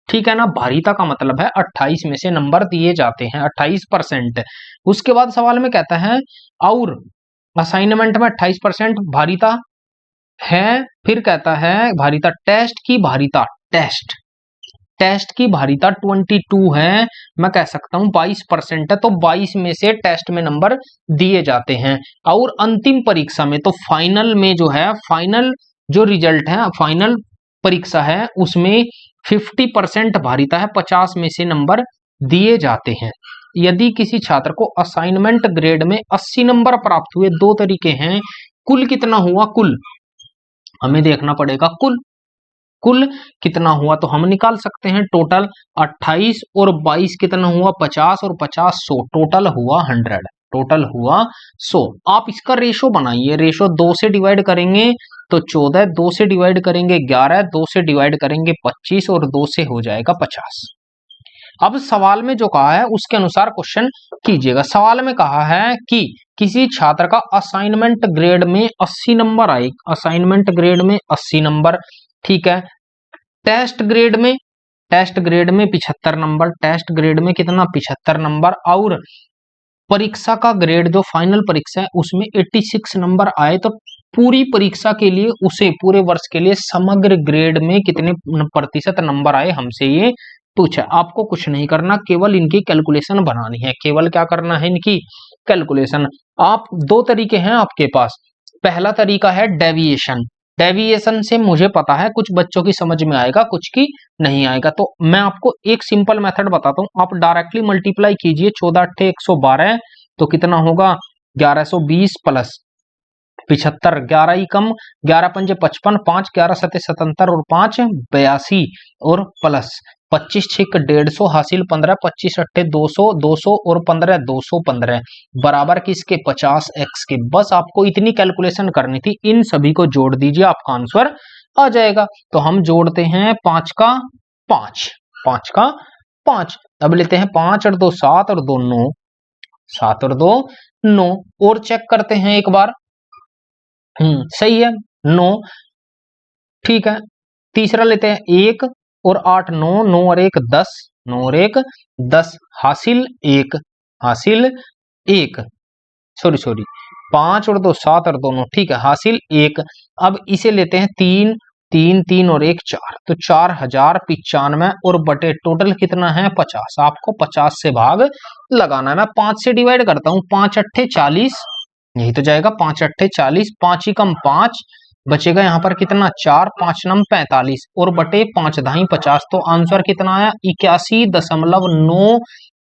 ठीक है ना। भारिता का मतलब है 28 में से नंबर दिए जाते हैं 28%। उसके बाद सवाल में कहता है और असाइनमेंट में 28% भारिता है। फिर कहता है भारिता टेस्ट की भारिता, टेस्ट की भारिता 22 है। मैं कह सकता हूं 22% है, तो 22 में से टेस्ट में नंबर दिए जाते हैं। और अंतिम परीक्षा में तो फाइनल में जो है, फाइनल जो रिजल्ट है, फाइनल परीक्षा है, उसमें 50% भारिता है, 50 में से नंबर दिए जाते हैं। यदि किसी छात्र को असाइनमेंट ग्रेड में 80 नंबर प्राप्त हुए, दो तरीके हैं, कुल कितना हुआ, कुल हमें देखना पड़ेगा, कुल कितना हुआ तो हम निकाल सकते हैं। टोटल 28 और 22 कितना हुआ, 50 और 50 100, टोटल हुआ 100, टोटल हुआ 100। आप इसका रेशो बनाइए, रेशो 2 से डिवाइड करेंगे तो 14, 2 से डिवाइड करेंगे 11, 2 से डिवाइड करेंगे 25 और 2 से हो जाएगा 50। अब सवाल में जो कहा है उसके अनुसार क्वेश्चन कीजिएगा। सवाल में कहा है कि किसी छात्र का असाइनमेंट ग्रेड में 80 नंबर आए, असाइनमेंट ग्रेड में 80 नंबर, ठीक है। टेस्ट ग्रेड में 75 नंबर, टेस्ट ग्रेड में कितना, 75 नंबर। और परीक्षा का ग्रेड जो फाइनल परीक्षा है उसमें 86 नंबर आए, तो पूरी परीक्षा के लिए, उसे पूरे वर्ष के लिए समग्र ग्रेड में कितने प्रतिशत नंबर आए, हमसे ये पूछा। आपको कुछ नहीं करना, केवल इनकी कैलकुलेशन बनानी है, केवल क्या करना है, इनकी कैलकुलेशन। आप दो तरीके हैं आपके पास। पहला तरीका है डेविएशन, डेविएशन से मुझे पता है कुछ बच्चों की समझ में आएगा, कुछ की नहीं आएगा, तो मैं आपको एक सिंपल मेथड बताता हूं। आप डायरेक्टली मल्टीप्लाई कीजिए, 14 8 112, तो कितना होगा 1120 प्लस 75, 11 ही कम, 11 पंजे 55, 5 11 सते 77 और 5 82 और प्लस 25 6 150 हासिल 15, 25 अट्ठे 200, 200 और 15 215 बराबर किसके, 50x के। बस आपको इतनी कैलकुलेशन करनी थी, इन सभी को जोड़ दीजिए, आपका आंसर आ जाएगा। तो हम जोड़ते हैं 5 का 5, 5 का 5। अब लेते हैं 5 और 2 7 और 2 9, 7 और 2 9, और चेक करते हैं एक बार। सही है 9, ठीक है। तीसरा लेते हैं 1 और 8 9, 9 और 1 10, 9 और 1 10 हासिल 1, हासिल 1, सॉरी 5 और 2 7 और 2 9, ठीक है, हासिल 1। अब इसे लेते हैं 3 3 3 और 1 4, तो 4095 और बटे टोटल कितना है 50। आपको 50 से भाग लगाना है। मैं 5 से डिवाइड करता हूं, 5 अट्ठे 40, यही तो जाएगा 5 अट्ठे 40, 5 ही कम 5 बचेगा यहाँ पर कितना 4, 5 नम 45 और बटे 5 दाई 50, तो आंसर कितना आया 81.9।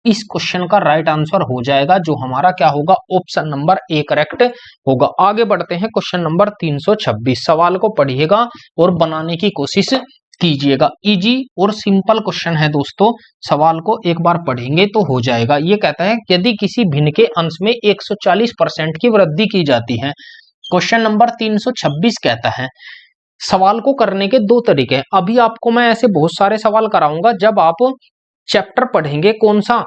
इस क्वेश्चन का राइट आंसर हो जाएगा, जो हमारा क्या होगा, ऑप्शन नंबर ए करेक्ट होगा। आगे बढ़ते हैं क्वेश्चन नंबर 326। सवाल को पढ़िएगा और बनाने की कोशिश कीजिएगा। इजी और सिंपल क्वेश्चन है दोस्तों, सवाल को एक बार पढ़ेंगे तो हो जाएगा। ये कहता है यदि किसी भिन्न के अंश में 140% की वृद्धि की जाती है। क्वेश्चन नंबर 326 कहता है, सवाल को करने के दो तरीके हैं। अभी आपको मैं ऐसे बहुत सारे सवाल कराऊंगा, जब आप चैप्टर पढ़ेंगे कौन सा,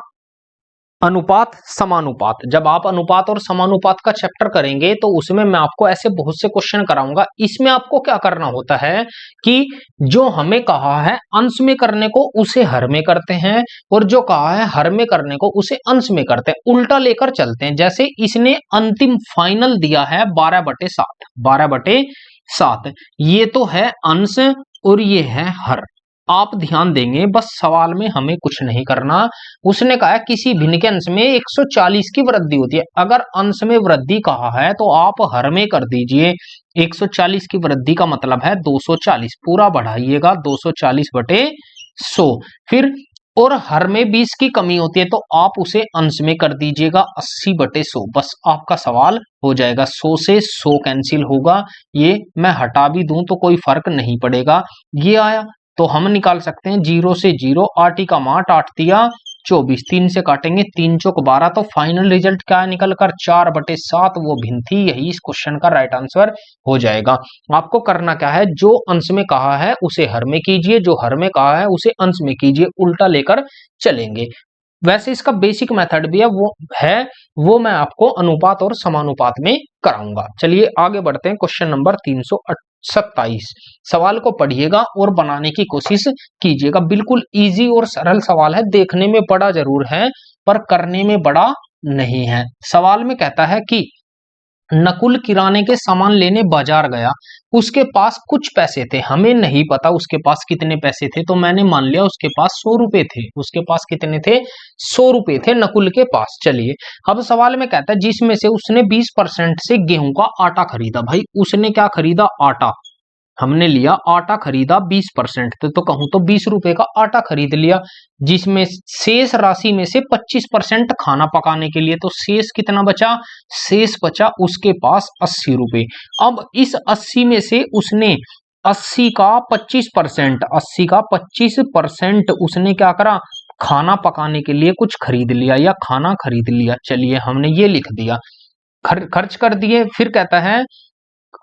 अनुपात समानुपात, जब आप अनुपात और समानुपात का चैप्टर करेंगे तो उसमें मैं आपको ऐसे बहुत से क्वेश्चन कराऊंगा। इसमें आपको क्या करना होता है कि जो हमें कहा है अंश में करने को उसे हर में करते हैं, और जो कहा है हर में करने को उसे अंश में करते हैं, उल्टा लेकर चलते हैं। जैसे इसने अंतिम फाइनल दिया है 12/7, 12/7, ये तो है अंश और ये है हर। आप ध्यान देंगे, बस सवाल में हमें कुछ नहीं करना। उसने कहा है किसी भिन्न के अंश में 140 की वृद्धि होती है। अगर अंश में वृद्धि कहा है तो आप हर में कर दीजिए। 140 की वृद्धि का मतलब है 240, पूरा बढ़ाइएगा 240/100। फिर और हर में 20 की कमी होती है तो आप उसे अंश में कर दीजिएगा 80/100। बस आपका सवाल हो जाएगा। 100 से 100 कैंसिल होगा, ये मैं हटा भी दूं तो कोई फर्क नहीं पड़ेगा। ये आया तो हम निकाल सकते हैं 0 से 0, 8 ही कम 8, 8 तिया 24, 3 से काटेंगे 3 चौक 12, तो फाइनल रिजल्ट क्या निकल कर 4/7 वो भिन्न थी। यही इस क्वेश्चन का राइट आंसर हो जाएगा। आपको करना क्या है, जो अंश में कहा है उसे हर में कीजिए, जो हर में कहा है उसे अंश में कीजिए, उल्टा लेकर चलेंगे। वैसे इसका बेसिक मेथड भी है वो मैं आपको अनुपात और समानुपात में कराऊंगा। चलिए आगे बढ़ते हैं। क्वेश्चन नंबर 327 सवाल को पढ़िएगा और बनाने की कोशिश कीजिएगा। बिल्कुल इजी और सरल सवाल है, देखने में बड़ा जरूर है पर करने में बड़ा नहीं है। सवाल में कहता है कि नकुल किराने के सामान लेने बाजार गया, उसके पास कुछ पैसे थे। हमें नहीं पता उसके पास कितने पैसे थे, तो मैंने मान लिया उसके पास 100 रुपए थे। उसके पास कितने थे? 100 रुपए थे नकुल के पास। चलिए अब सवाल में कहता है जिसमें से उसने 20% से गेहूं का आटा खरीदा। भाई उसने क्या खरीदा? आटा। हमने लिया आटा खरीदा 20%, तो कहूं तो 20 रुपए का आटा खरीद लिया, जिसमें शेष राशि में से 25% खाना पकाने के लिए। तो शेष कितना बचा? शेष बचा उसके पास 80 रुपए। अब इस 80 में से उसने 80 का 25%, 80 का 25% उसने क्या करा? खाना पकाने के लिए कुछ खरीद लिया या खाना खरीद लिया। चलिए हमने ये लिख दिया, खर्च कर दिए। फिर कहता है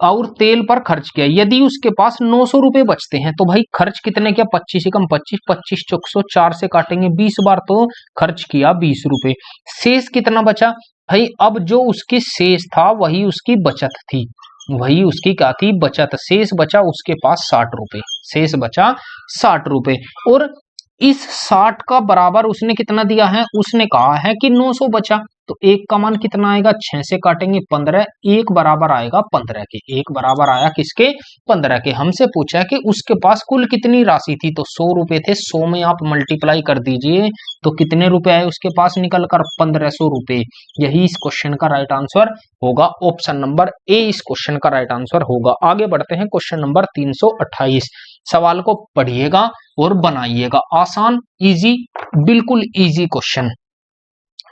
और तेल पर खर्च किया। यदि उसके पास 900 रुपए बचते हैं तो भाई खर्च कितने किया? 25 से कम 25, 25 चौक 100, 4 से काटेंगे 20 बार, तो खर्च किया 20 रुपए। शेष कितना बचा? भाई अब जो उसकी शेष था वही उसकी बचत थी, वही उसकी क्या थी? बचत। शेष बचा उसके पास 60 रुपए, शेष बचा 60 रुपए। और इस 60 का बराबर उसने कितना दिया है? उसने कहा है कि 900 बचा, तो एक का मान कितना आएगा? 6 से काटेंगे 15, एक बराबर आएगा 15 के। एक बराबर आया किसके? 15 के। हमसे पूछा है कि उसके पास कुल कितनी राशि थी, तो 100 रुपए थे। 100 में आप मल्टीप्लाई कर दीजिए तो कितने रुपए आए उसके पास निकल कर? 1500 रुपए। यही इस क्वेश्चन का राइट आंसर होगा। ऑप्शन नंबर ए इस क्वेश्चन का राइट आंसर होगा। आगे बढ़ते हैं। क्वेश्चन नंबर 328 सवाल को पढ़िएगा और बनाइएगा। आसान, इजी, बिल्कुल इजी क्वेश्चन।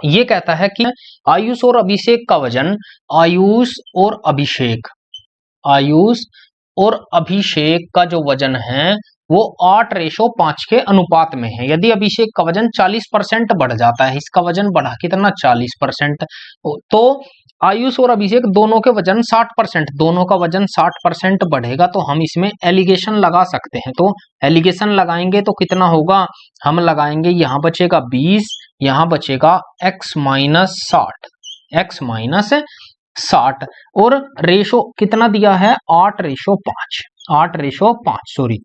ये कहता है कि आयुष और अभिषेक का वजन, आयुष और अभिषेक का जो वजन है वो 8:5 के अनुपात में है। यदि अभिषेक का वजन 40% बढ़ जाता है, इसका वजन बढ़ा कितना? 40%, तो आयुष और अभिषेक दोनों के वजन 60%, दोनों का वजन 60% बढ़ेगा, तो हम इसमें एलिगेशन लगा सकते हैं। तो एलिगेशन लगाएंगे तो कितना होगा? हम लगाएंगे, यहां बचेगा 20, यहां बचेगा x माइनस 60 और रेशो कितना दिया है? 8:5, 8:5 सॉरी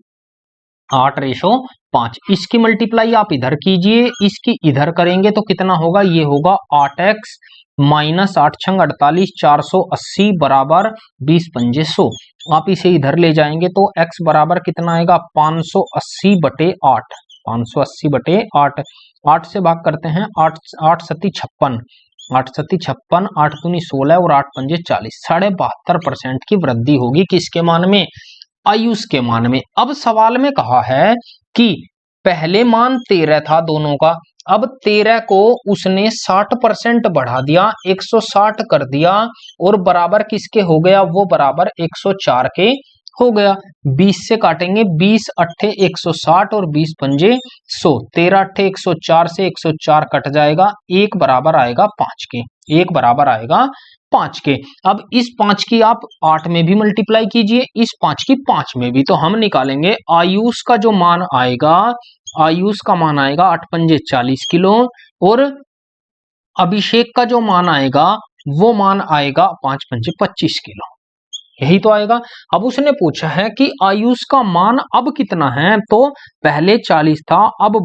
8:5। इसकी मल्टीप्लाई आप इधर कीजिए, इसकी इधर करेंगे तो कितना होगा? ये होगा 8x माइनस 8 छंग 48, 480 बराबर 20 पंजे 100। आप इसे इधर ले जाएंगे तो x बराबर कितना आएगा? 580/8, 580/8। 8 से भाग करते हैं, 8 8 सत्ती 56, 8 सत्ती 56, 8 दूनी 16 और 8 पंजे 40। 72% की वृद्धि होगी किसके मान में? आयुष के मान में। अब सवाल में कहा है कि पहले मान 13 था दोनों का, अब 13 को उसने 60% बढ़ा दिया, 160 कर दिया और बराबर किसके हो गया? वो बराबर 104 के हो गया। 20 से काटेंगे, 20 अट्ठे 160 और 20 पंजे 100, 13 अट्ठे 104 से 104 कट जाएगा, एक बराबर आएगा 5 के, एक बराबर आएगा 5 के। अब इस 5 की आप 8 में भी मल्टीप्लाई कीजिए, इस 5 की 5 में भी, तो हम निकालेंगे आयुष का जो मान आएगा, आयुष का मान आएगा 8 पंजे 40 किलो और अभिषेक का जो मान आएगा वो मान आएगा 5 पंजे 25 किलो। यही तो आएगा। अब उसने पूछा है कि आयुष का मान अब कितना है, तो पहले 40 था, अब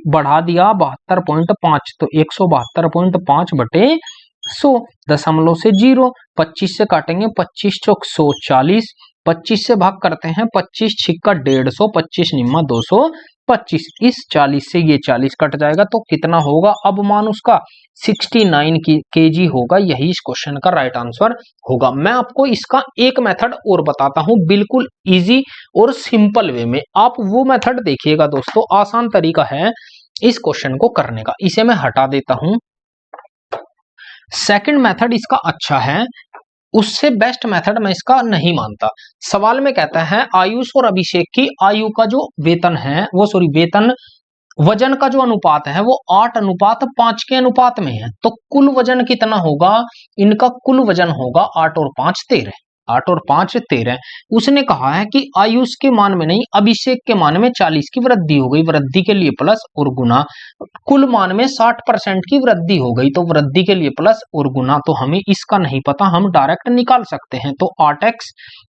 बढ़ा दिया 72.5, तो 172.5/100, दशमलव से 0। 25 से काटेंगे, 25 चौक 100, 40, 25 से भाग करते हैं, 25 छिक्का 150, 25 निम्मा 225। इस 40 से ये 40 कट जाएगा तो कितना होगा? अब मान उसका 69 kg होगा। यही इस क्वेश्चन का राइट आंसर होगा। मैं आपको इसका एक मेथड और बताता हूं, बिल्कुल इजी और सिंपल वे में। आप वो मेथड देखिएगा दोस्तों, आसान तरीका है इस क्वेश्चन को करने का। इसे मैं हटा देता हूं। सेकंड मेथड इसका अच्छा है, उससे बेस्ट मेथड मैं इसका नहीं मानता। सवाल में कहता है आयुष और अभिषेक की आयु का जो वेतन है वो वेतन वजन का जो अनुपात है वो 8:5 के अनुपात में है, तो कुल वजन कितना होगा? इनका कुल वजन होगा 8 और 5 13। 8 और 5 13। उसने कहा है कि आयुष के मान में नहीं, अभिषेक के मान में 40 की वृद्धि हो गई, वृद्धि के लिए प्लस और गुना, कुल मान में 60% की वृद्धि हो गई, तो वृद्धि के लिए प्लस और गुना। तो हमें इसका नहीं पता, हम डायरेक्ट निकाल सकते हैं। तो 8x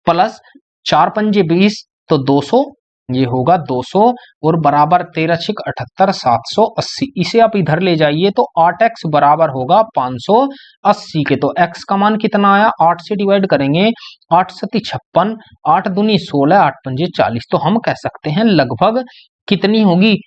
प्लस 4 पंजे 20 तो 200, ये होगा 200 और बराबर 13 छिक 78 780। इसे आप इधर ले जाइए तो 8x बराबर होगा 580 के। तो x का मान कितना आया, 8 से डिवाइड करेंगे, 8 सती 56, 8 दूनी 16, 8 पंजे 40। तो हम कह सकते हैं लगभग कितनी होगी,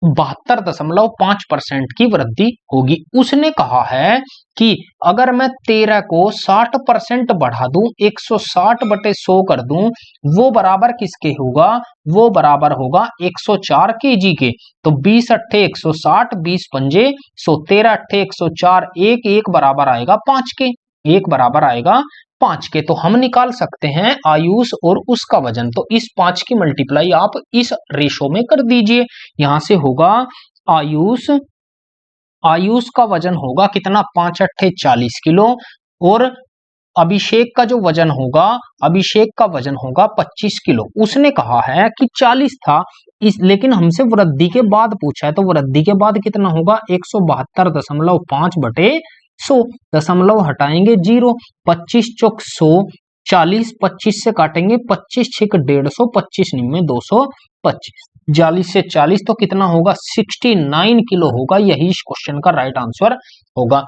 72.5% की वृद्धि होगी। उसने कहा है कि अगर मैं 13 को 60% बढ़ा दूं, 160/100 कर दूं, वो बराबर किसके होगा, वो बराबर होगा 104 kg के। तो 20 अट्ठे 160, 20 पंजे 100, 13 अट्ठे 104, एक बराबर आएगा 5 के, एक बराबर आएगा 5 के। तो हम निकाल सकते हैं आयुष और उसका वजन। तो इस 5 की मल्टीप्लाई आप इस रेशो में कर दीजिए। यहां से होगा आयुष, आयुष का वजन होगा कितना, 5 अट्ठे 40 किलो, और अभिषेक का जो वजन होगा, अभिषेक का वजन होगा 25 किलो। उसने कहा है कि 40 था लेकिन हमसे वृद्धि के बाद पूछा है, तो वृद्धि के बाद कितना होगा, 172.5/100, दशमलव हटाएंगे 0, 25 चौक 100, 40 25 से काटेंगे 25 छिक 150, 25 निम्न 225, 40 से 40 तो कितना होगा, 69 किलो होगा। यही इस क्वेश्चन का राइट आंसर होगा।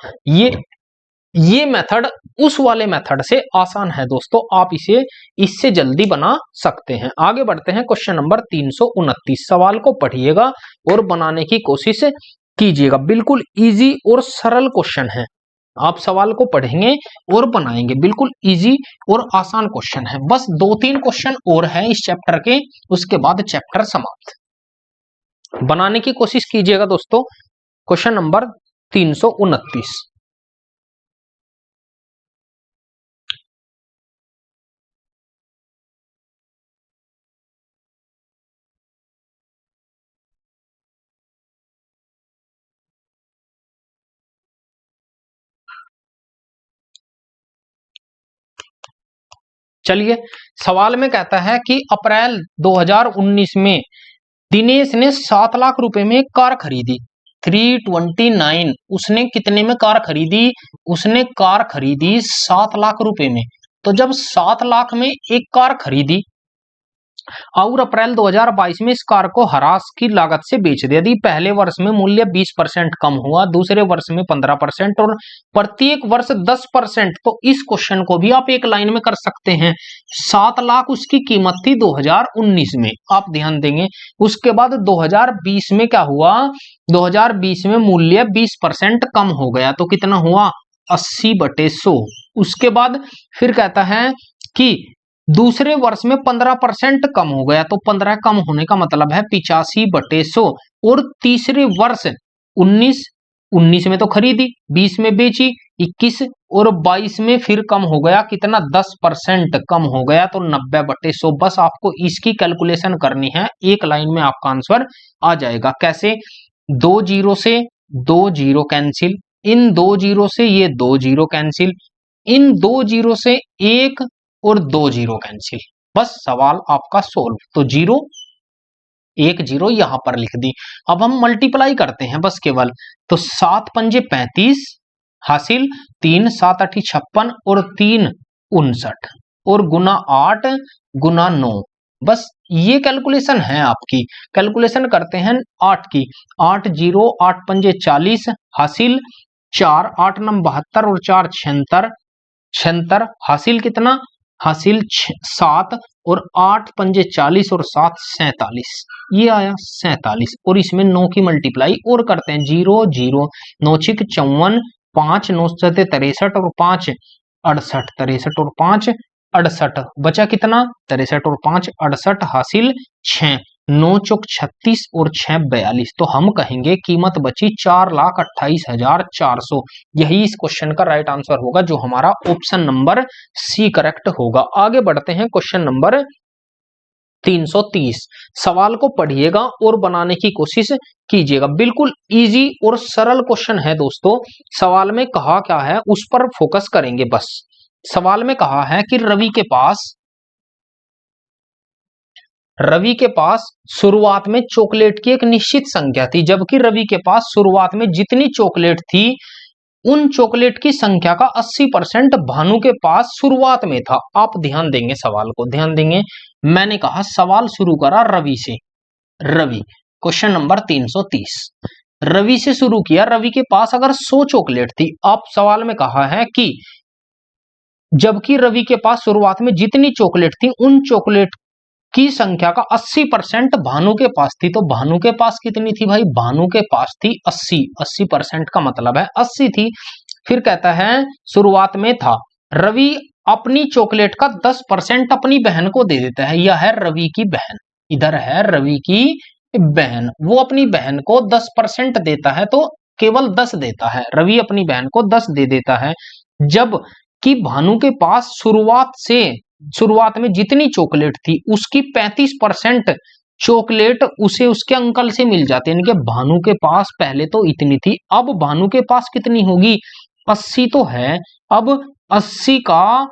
ये मेथड उस वाले मेथड से आसान है दोस्तों, आप इसे इससे जल्दी बना सकते हैं। आगे बढ़ते हैं, क्वेश्चन नंबर 329। सवाल को पढ़िएगा और बनाने की कोशिश कीजिएगा, बिल्कुल इजी और सरल क्वेश्चन है। आप सवाल को पढ़ेंगे और बनाएंगे, बिल्कुल इजी और आसान क्वेश्चन है। बस 2-3 क्वेश्चन और है इस चैप्टर के, उसके बाद चैप्टर समाप्त। बनाने की कोशिश कीजिएगा दोस्तों। क्वेश्चन नंबर 329, चलिए सवाल में कहता है कि अप्रैल 2019 में दिनेश ने 7 लाख रुपए में कार खरीदी, 329। उसने कितने में कार खरीदी, उसने कार खरीदी 7 लाख रुपए में। तो जब 7 लाख में एक कार खरीदी और अप्रैल 2022 में इस कार को ह्रास की लागत से बेच दिया, यदि पहले वर्ष में मूल्य 20% कम हुआ, दूसरे वर्ष में 15% और प्रत्येक वर्ष 10%, तो इस क्वेश्चन को भी आप एक लाइन में कर सकते हैं। 7 लाख उसकी कीमत थी 2019 में, आप ध्यान देंगे। उसके बाद 2020 में क्या हुआ, 2020 में मूल्य 20% कम हो गया, तो कितना हुआ, 80/100। उसके बाद फिर कहता है कि दूसरे वर्ष में 15% कम हो गया, तो 15 कम होने का मतलब है 85/100। और तीसरे वर्ष 19 में तो खरीदी, 20 में बेची, 21 और 22 में फिर कम हो गया, कितना, 10% कम हो गया, तो 90/100। बस आपको इसकी कैलकुलेशन करनी है, एक लाइन में आपका आंसर आ जाएगा। कैसे, 2 जीरो से 2 जीरो कैंसिल, इन 2 जीरो से ये 2 जीरो कैंसिल, इन 2 जीरो से 1 और 2 जीरो कैंसिल, बस सवाल आपका सोल्व। तो 0 1 0 यहां पर लिख दी। अब हम मल्टीप्लाई करते हैं बस केवल, तो 7 पंजे 35 हासिल 3, 7 8 56 और 3 59 और गुना 8 गुना 9। बस ये कैलकुलेशन है आपकी। कैलकुलेशन करते हैं 8 की, 8 0 8 पंजे 40 हासिल 4, 8 9 72 और 4 76 हासिल कितना, हासिल 7 और 8 पंजे 40 और 7 47, ये आया 47। और इसमें 9 की मल्टीप्लाई और करते हैं, 0 0 9 छिक 54, 5 9 7 63 और 5 68, 63 और 5 68, बचा कितना, 63 और 5 68 हासिल 6, 9 चौक 36 और 6 42। तो हम कहेंगे कीमत बची 4,28,400। यही इस क्वेश्चन का राइट आंसर होगा, जो हमारा ऑप्शन नंबर सी करेक्ट होगा। आगे बढ़ते हैं, क्वेश्चन नंबर 330। सवाल को पढ़िएगा और बनाने की कोशिश कीजिएगा, बिल्कुल इजी और सरल क्वेश्चन है दोस्तों। सवाल में कहा क्या है उस पर फोकस करेंगे बस। सवाल में कहा है कि रवि के पास शुरुआत में चॉकलेट की एक निश्चित संख्या थी, जबकि रवि के पास शुरुआत में जितनी चॉकलेट थी उन चॉकलेट की संख्या का 80% भानु के पास शुरुआत में था। आप ध्यान देंगे, सवाल को ध्यान देंगे। मैंने कहा सवाल शुरू करा रवि से। रवि, क्वेश्चन नंबर 330, रवि से शुरू किया। रवि के पास अगर 100 चॉकलेट थी, आप सवाल में कहा है कि जबकि रवि के पास शुरुआत में जितनी चॉकलेट थी उन चॉकलेट की संख्या का 80% भानु के पास थी। तो भानु के पास कितनी थी भाई? भानु के पास थी 80। 80% का मतलब है 80 थी। फिर कहता है शुरुआत में था। रवि अपनी चॉकलेट का 10% अपनी बहन को दे देता है। यह है रवि की बहन, इधर है रवि की बहन। वो अपनी बहन को 10% देता है, तो केवल 10 देता है। रवि अपनी बहन को 10 दे देता है, जब कि भानु के पास शुरुआत में जितनी चॉकलेट थी उसकी 35% चॉकलेट उसे उसके अंकल से मिल जाती है। यानी कि भानु के पास पहले तो इतनी थी, अब भानु के पास कितनी होगी? 80 तो है, अब 80 का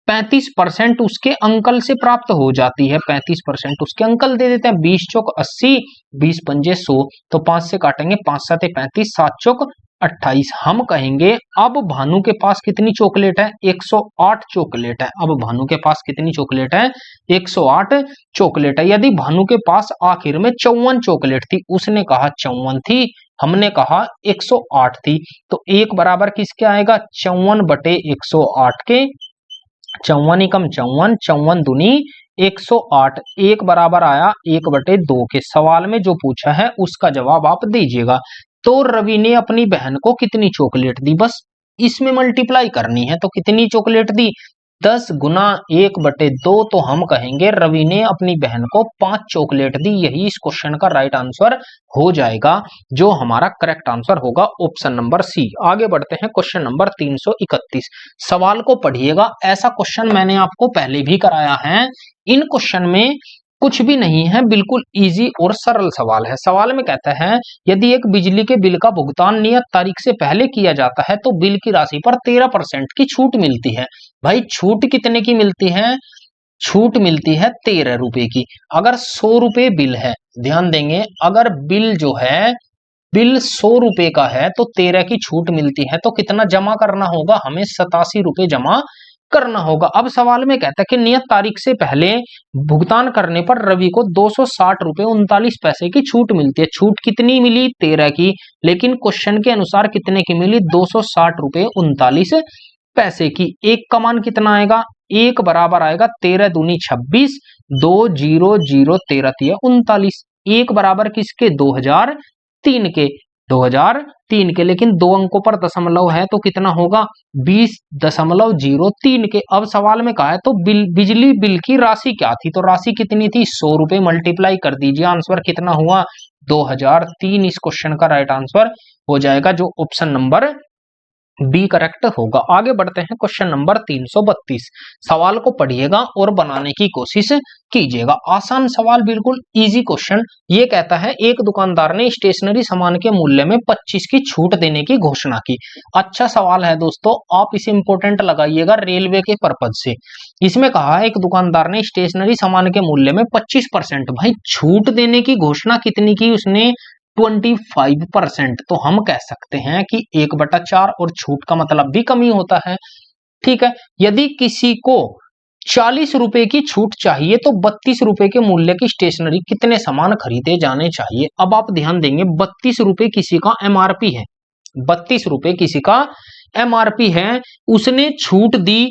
35% उसके अंकल से प्राप्त हो जाती है। 35% उसके अंकल दे देते हैं। 20 चौक 80, 20 पंजे 100, तो 5 से काटेंगे, 5 7 35, 7 चौक 28। हम कहेंगे अब भानु के पास कितनी चॉकलेट है? 108 चॉकलेट है। अब भानु के पास कितनी चॉकलेट है? 108 चॉकलेट है। यदि भानु के पास आखिर में 54 चॉकलेट थी, उसने कहा 54 थी, हमने कहा 108 थी, तो एक बराबर किसके आएगा? 54 बटे 108 के। 54 एकम 54, 54 दूनी 108, एक बराबर आया 1 बटे 2 के। सवाल में जो पूछा है उसका जवाब आप दीजिएगा। तो रवि ने अपनी बहन को कितनी चॉकलेट दी? बस इसमें मल्टीप्लाई करनी है। तो कितनी चॉकलेट दी? 10 गुना 1 बटे 2, तो हम कहेंगे रवि ने अपनी बहन को 5 चॉकलेट दी। यही इस क्वेश्चन का राइट आंसर हो जाएगा, जो हमारा करेक्ट आंसर होगा ऑप्शन नंबर सी। आगे बढ़ते हैं क्वेश्चन नंबर 331। सवाल को पढ़िएगा, ऐसा क्वेश्चन मैंने आपको पहले भी कराया है। इन क्वेश्चन में कुछ भी नहीं है, बिल्कुल इजी और सरल सवाल है। सवाल में कहता है यदि एक बिजली के बिल का भुगतान नियत तारीख से पहले किया जाता है तो बिल की राशि पर 13% की छूट मिलती है। भाई छूट कितने की मिलती है? छूट मिलती है 13 रुपए की। अगर 100 रुपए बिल है, ध्यान देंगे, अगर बिल जो है बिल 100 रुपए का है तो 13 की छूट मिलती है, तो कितना जमा करना होगा? हमें 87 रुपए जमा करना होगा। अब सवाल में कहता है कि नियत तारीख से पहले भुगतान करने पर रवि को 260 रुपए 39 पैसे की छूट मिलती है। छूट कितनी मिली? 13 की, लेकिन क्वेश्चन के अनुसार कितने की मिली? 260 रुपए 39 पैसे की। एक का मान कितना आएगा? एक बराबर आएगा 13 दूनी 26, 2 0 0 13 39। एक बराबर किसके? 2003 के। 2003 के, लेकिन दो अंकों पर दशमलव है तो कितना होगा? 20.03 के। अब सवाल में कहा है तो बिजली बिल की राशि क्या थी? तो राशि कितनी थी? 100 रुपए। मल्टीप्लाई कर दीजिए, आंसर कितना हुआ? 2003। इस क्वेश्चन का राइट आंसर हो जाएगा, जो ऑप्शन नंबर बी करेक्ट होगा। आगे बढ़ते हैं क्वेश्चन नंबर 332। सवाल को पढ़िएगा और बनाने की कोशिश कीजिएगा। आसान सवाल, बिल्कुल इजी क्वेश्चन। ये कहता है एक दुकानदार ने स्टेशनरी सामान के मूल्य में 25 की छूट देने की घोषणा की। अच्छा सवाल है दोस्तों, आप इसे इंपोर्टेंट लगाइएगा रेलवे के पर्पज से। इसमें कहा है एक दुकानदार ने स्टेशनरी सामान के मूल्य में 25% भाई छूट देने की घोषणा कितनी की उसने? 25%। तो हम कह सकते हैं कि 1/4, और छूट का मतलब भी कमी होता है। ठीक है, यदि किसी को 40 रुपए की छूट चाहिए तो 32 रुपए के मूल्य की स्टेशनरी कितने सामान खरीदे जाने चाहिए? अब आप ध्यान देंगे, 32 रुपए किसी का एमआरपी है। 32 रुपए किसी का एमआरपी है, उसने छूट दी,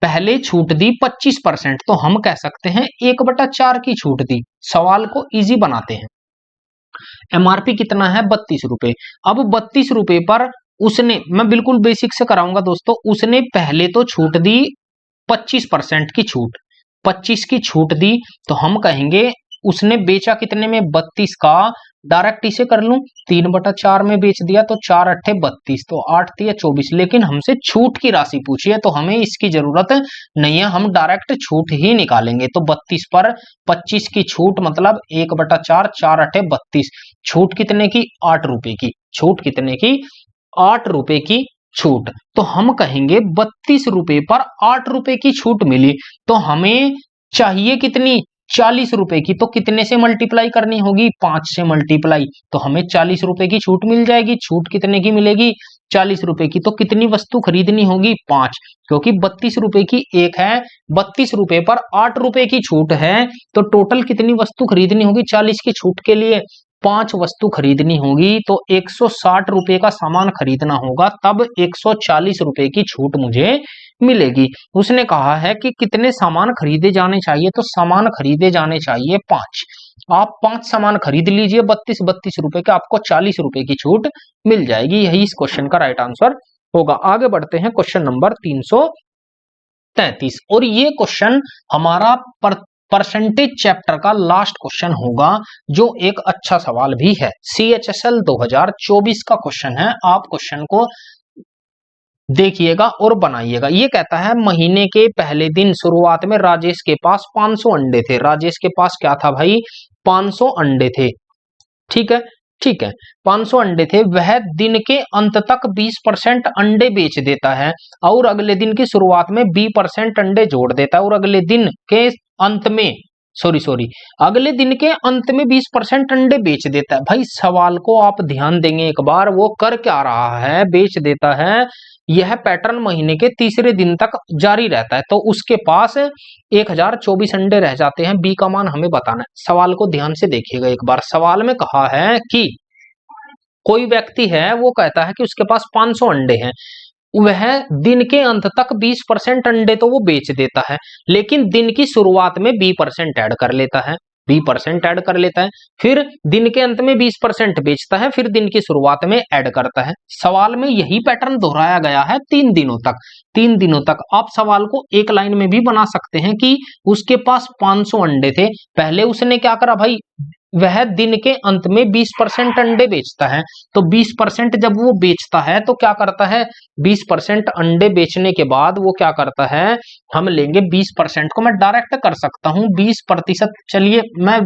पहले छूट दी 25%, तो हम कह सकते हैं 1/4 की छूट दी। सवाल को इजी बनाते हैं। एमआरपी कितना है? 32 रुपए। अब 32 रुपए पर उसने, मैं बिल्कुल बेसिक से कराऊंगा दोस्तों, उसने पहले तो छूट दी 25% की छूट, 25 की छूट दी, तो हम कहेंगे उसने बेचा कितने में? 32 का। डायरेक्ट इसे कर लूं, 3/4 में बेच दिया तो 4 अट्ठे 32, तो 8 तिया 24। लेकिन हमसे छूट की राशि पूछी है तो हमें इसकी जरूरत नहीं है, हम डायरेक्ट छूट ही निकालेंगे। तो 32 पर 25 की छूट मतलब 1/4, 4 अट्ठे 32। छूट कितने की? 8 रुपए की। छूट कितने की? 8 रुपए की छूट। तो हम कहेंगे 32 रुपए पर 8 रुपए की छूट मिली, तो हमें चाहिए कितनी, 40 रुपए की। तो कितने से मल्टीप्लाई करनी होगी, 5 से मल्टीप्लाई। तो हमें 40 रुपए की छूट मिल जाएगी। छूट कितने की मिलेगी, 40 रुपए की। तो कितनी वस्तु खरीदनी होगी, 5, क्योंकि 32 रुपए की एक है, 32 रुपए पर 8 रुपए की छूट है। तो टोटल कितनी वस्तु खरीदनी होगी, 40 की छूट के लिए 5 वस्तु खरीदनी होगी। तो 160 रुपए का सामान खरीदना होगा, तब 140 रुपए की छूट मुझे मिलेगी। उसने कहा है कि कितने सामान खरीदे जाने चाहिए, तो सामान खरीदे जाने चाहिए 5। आप 5 सामान खरीद लीजिए 32 रुपए के, आपको 40 रुपए की छूट मिल जाएगी। यही इस क्वेश्चन का राइट आंसर होगा। आगे बढ़ते हैं, क्वेश्चन नंबर 333, और ये क्वेश्चन हमारा परसेंटेज चैप्टर का लास्ट क्वेश्चन होगा, जो एक अच्छा सवाल भी है। CHSL 2024 का क्वेश्चन है। आप क्वेश्चन को देखिएगा और बनाइएगा। ये कहता है, महीने के पहले दिन शुरुआत में राजेश के पास 500 अंडे थे। राजेश के पास क्या था भाई, 500 अंडे थे। ठीक है, ठीक है, 500 अंडे थे। वह दिन के अंत तक 20% अंडे बेच देता है और अगले दिन की शुरुआत में 20% अंडे जोड़ देता है, और अगले दिन के अंत में अगले दिन के अंत में 20% अंडे बेच देता है। भाई सवाल को आप ध्यान देंगे एक बार, वो कर क्या रहा है, बेच देता है। यह पैटर्न महीने के तीसरे दिन तक जारी रहता है, तो उसके पास 1024 अंडे रह जाते हैं। बी का मान हमें बताना है। सवाल को ध्यान से देखिएगा एक बार। सवाल में कहा है कि कोई व्यक्ति है, वो कहता है कि उसके पास 500 अंडे हैं। वह दिन के अंत तक 20% अंडे तो वो बेच देता है, लेकिन दिन की शुरुआत में 20% ऐड कर लेता है। 20% ऐड कर लेता है, फिर दिन के अंत में 20% बेचता है, फिर दिन की शुरुआत में ऐड करता है। सवाल में यही पैटर्न दोहराया गया है 3 दिनों तक। 3 दिनों तक आप सवाल को एक लाइन में भी बना सकते हैं कि उसके पास 500 अंडे थे। पहले उसने क्या करा भाई, वह दिन के अंत में 20% अंडे बेचता है। तो 20% जब वो बेचता है तो क्या करता है, 20% अंडे बेचने के बाद वो क्या करता है, हम लेंगे 20% को, मैं डायरेक्ट कर सकता हूं 20%। चलिए मैं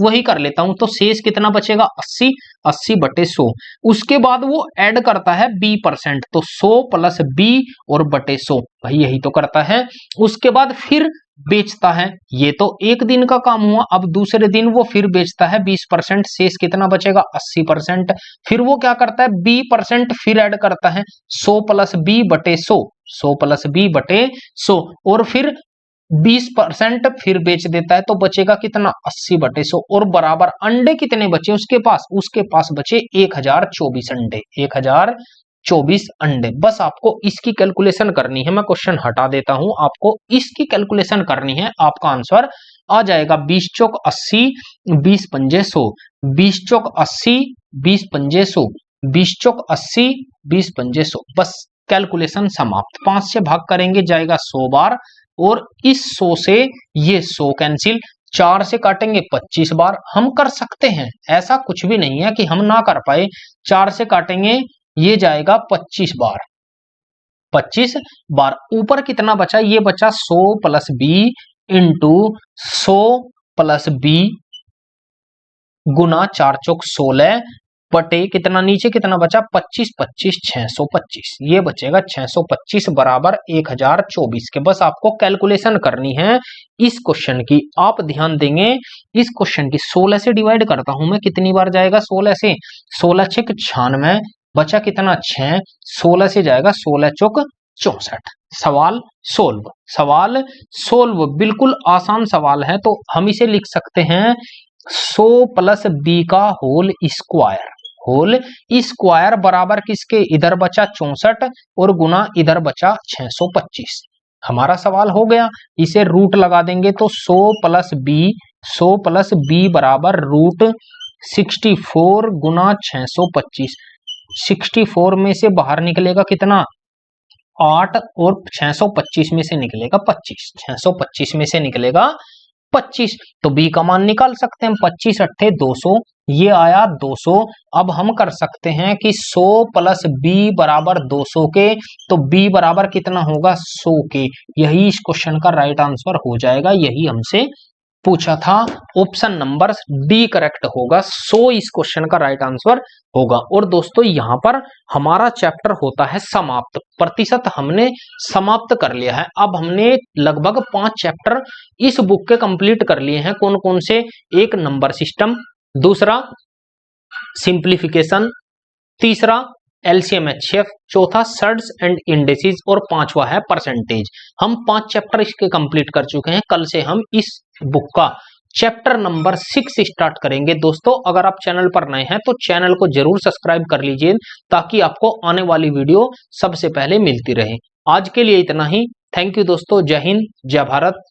वही कर लेता हूं। तो शेष कितना बचेगा, 80, 80/100। उसके बाद वो ऐड करता है 20%, तो 100 + 20 और बटे 100, भाई यही तो करता है। उसके बाद फिर बेचता है। ये तो एक दिन का काम हुआ। अब दूसरे दिन वो फिर बेचता है 20%, शेष कितना बचेगा, 80%। फिर वो क्या करता है, 20% फिर ऐड करता है, 100 + 20/100, 100 + 20/100, और फिर 20% फिर बेच देता है। तो बचेगा कितना, 80/100। और बराबर अंडे कितने बचे उसके पास, उसके पास बचे 1024 अंडे, 1024 अंडे। बस आपको इसकी कैलकुलेशन करनी है। मैं क्वेश्चन हटा देता हूं, आपको इसकी कैलकुलेशन करनी है। आपका आंसर आ जाएगा 20 चौक 80, 20 पंजे 100, 20 चौक 80, 20 पंजे 100, 20 चौक 80, 20 पंजे 100। बस कैलकुलेशन समाप्त। 5 से भाग करेंगे जाएगा 100 बार, और इस 100 से ये 100 कैंसिल, 4 से काटेंगे 25 बार। हम कर सकते हैं, ऐसा कुछ भी नहीं है कि हम ना कर पाए। 4 से काटेंगे, ये जाएगा 25 बार, 25 बार। ऊपर कितना बचा, ये बचा 100 + 20 इंटू 100 + 20 गुना 4 चौक 16 बटे कितना, नीचे कितना बचा, 25, 25, 625। ये बचेगा 625 बराबर 1024 के। बस आपको कैलकुलेशन करनी है इस क्वेश्चन की। आप ध्यान देंगे, इस क्वेश्चन की 16 से डिवाइड करता हूं मैं, कितनी बार जाएगा 16 से, 16 छक 96, बचा कितना 6, 16 से जाएगा 16 चौक 64। सवाल सोल्व, सवाल सोल्व। बिल्कुल आसान सवाल है। तो हम इसे लिख सकते हैं 100 + b का होल स्क्वायर, होल स्क्वायर बराबर किसके, इधर बचा 64 और गुना इधर बचा 625। हमारा सवाल हो गया। इसे रूट लगा देंगे तो 100 + b, 100 + b बराबर √64 गुना 625। 64 में से बाहर निकलेगा कितना, 8, और 625 में से निकलेगा 25, 625 में से निकलेगा 25। तो b का मान निकाल सकते हैं, 25 अट्ठे 200, ये आया 200। अब हम कर सकते हैं कि 100 + b बराबर 200 के, तो b बराबर कितना होगा, 100 के। यही इस क्वेश्चन का राइट आंसर हो जाएगा। यही हमसे पूछा था। ऑप्शन नंबर डी करेक्ट होगा। सो इस क्वेश्चन का राइट आंसर होगा। और दोस्तों यहां पर हमारा चैप्टर होता है समाप्त। प्रतिशत हमने समाप्त कर लिया है। अब हमने लगभग 5 चैप्टर इस बुक के कंप्लीट कर लिए हैं। कौन कौन से? एक, नंबर सिस्टम, दूसरा सिंप्लीफिकेशन, तीसरा एलसीएम एचसीएफ, चौथा सर्ड्स एंड इंडेसिस और पांचवा है परसेंटेज। हम 5 चैप्टर इसके कंप्लीट कर चुके हैं। कल से हम इस बुक का चैप्टर नंबर 6 स्टार्ट करेंगे। दोस्तों अगर आप चैनल पर नए हैं तो चैनल को जरूर सब्सक्राइब कर लीजिए ताकि आपको आने वाली वीडियो सबसे पहले मिलती रहे। आज के लिए इतना ही। थैंक यू दोस्तों। जय हिंद, जय भारत।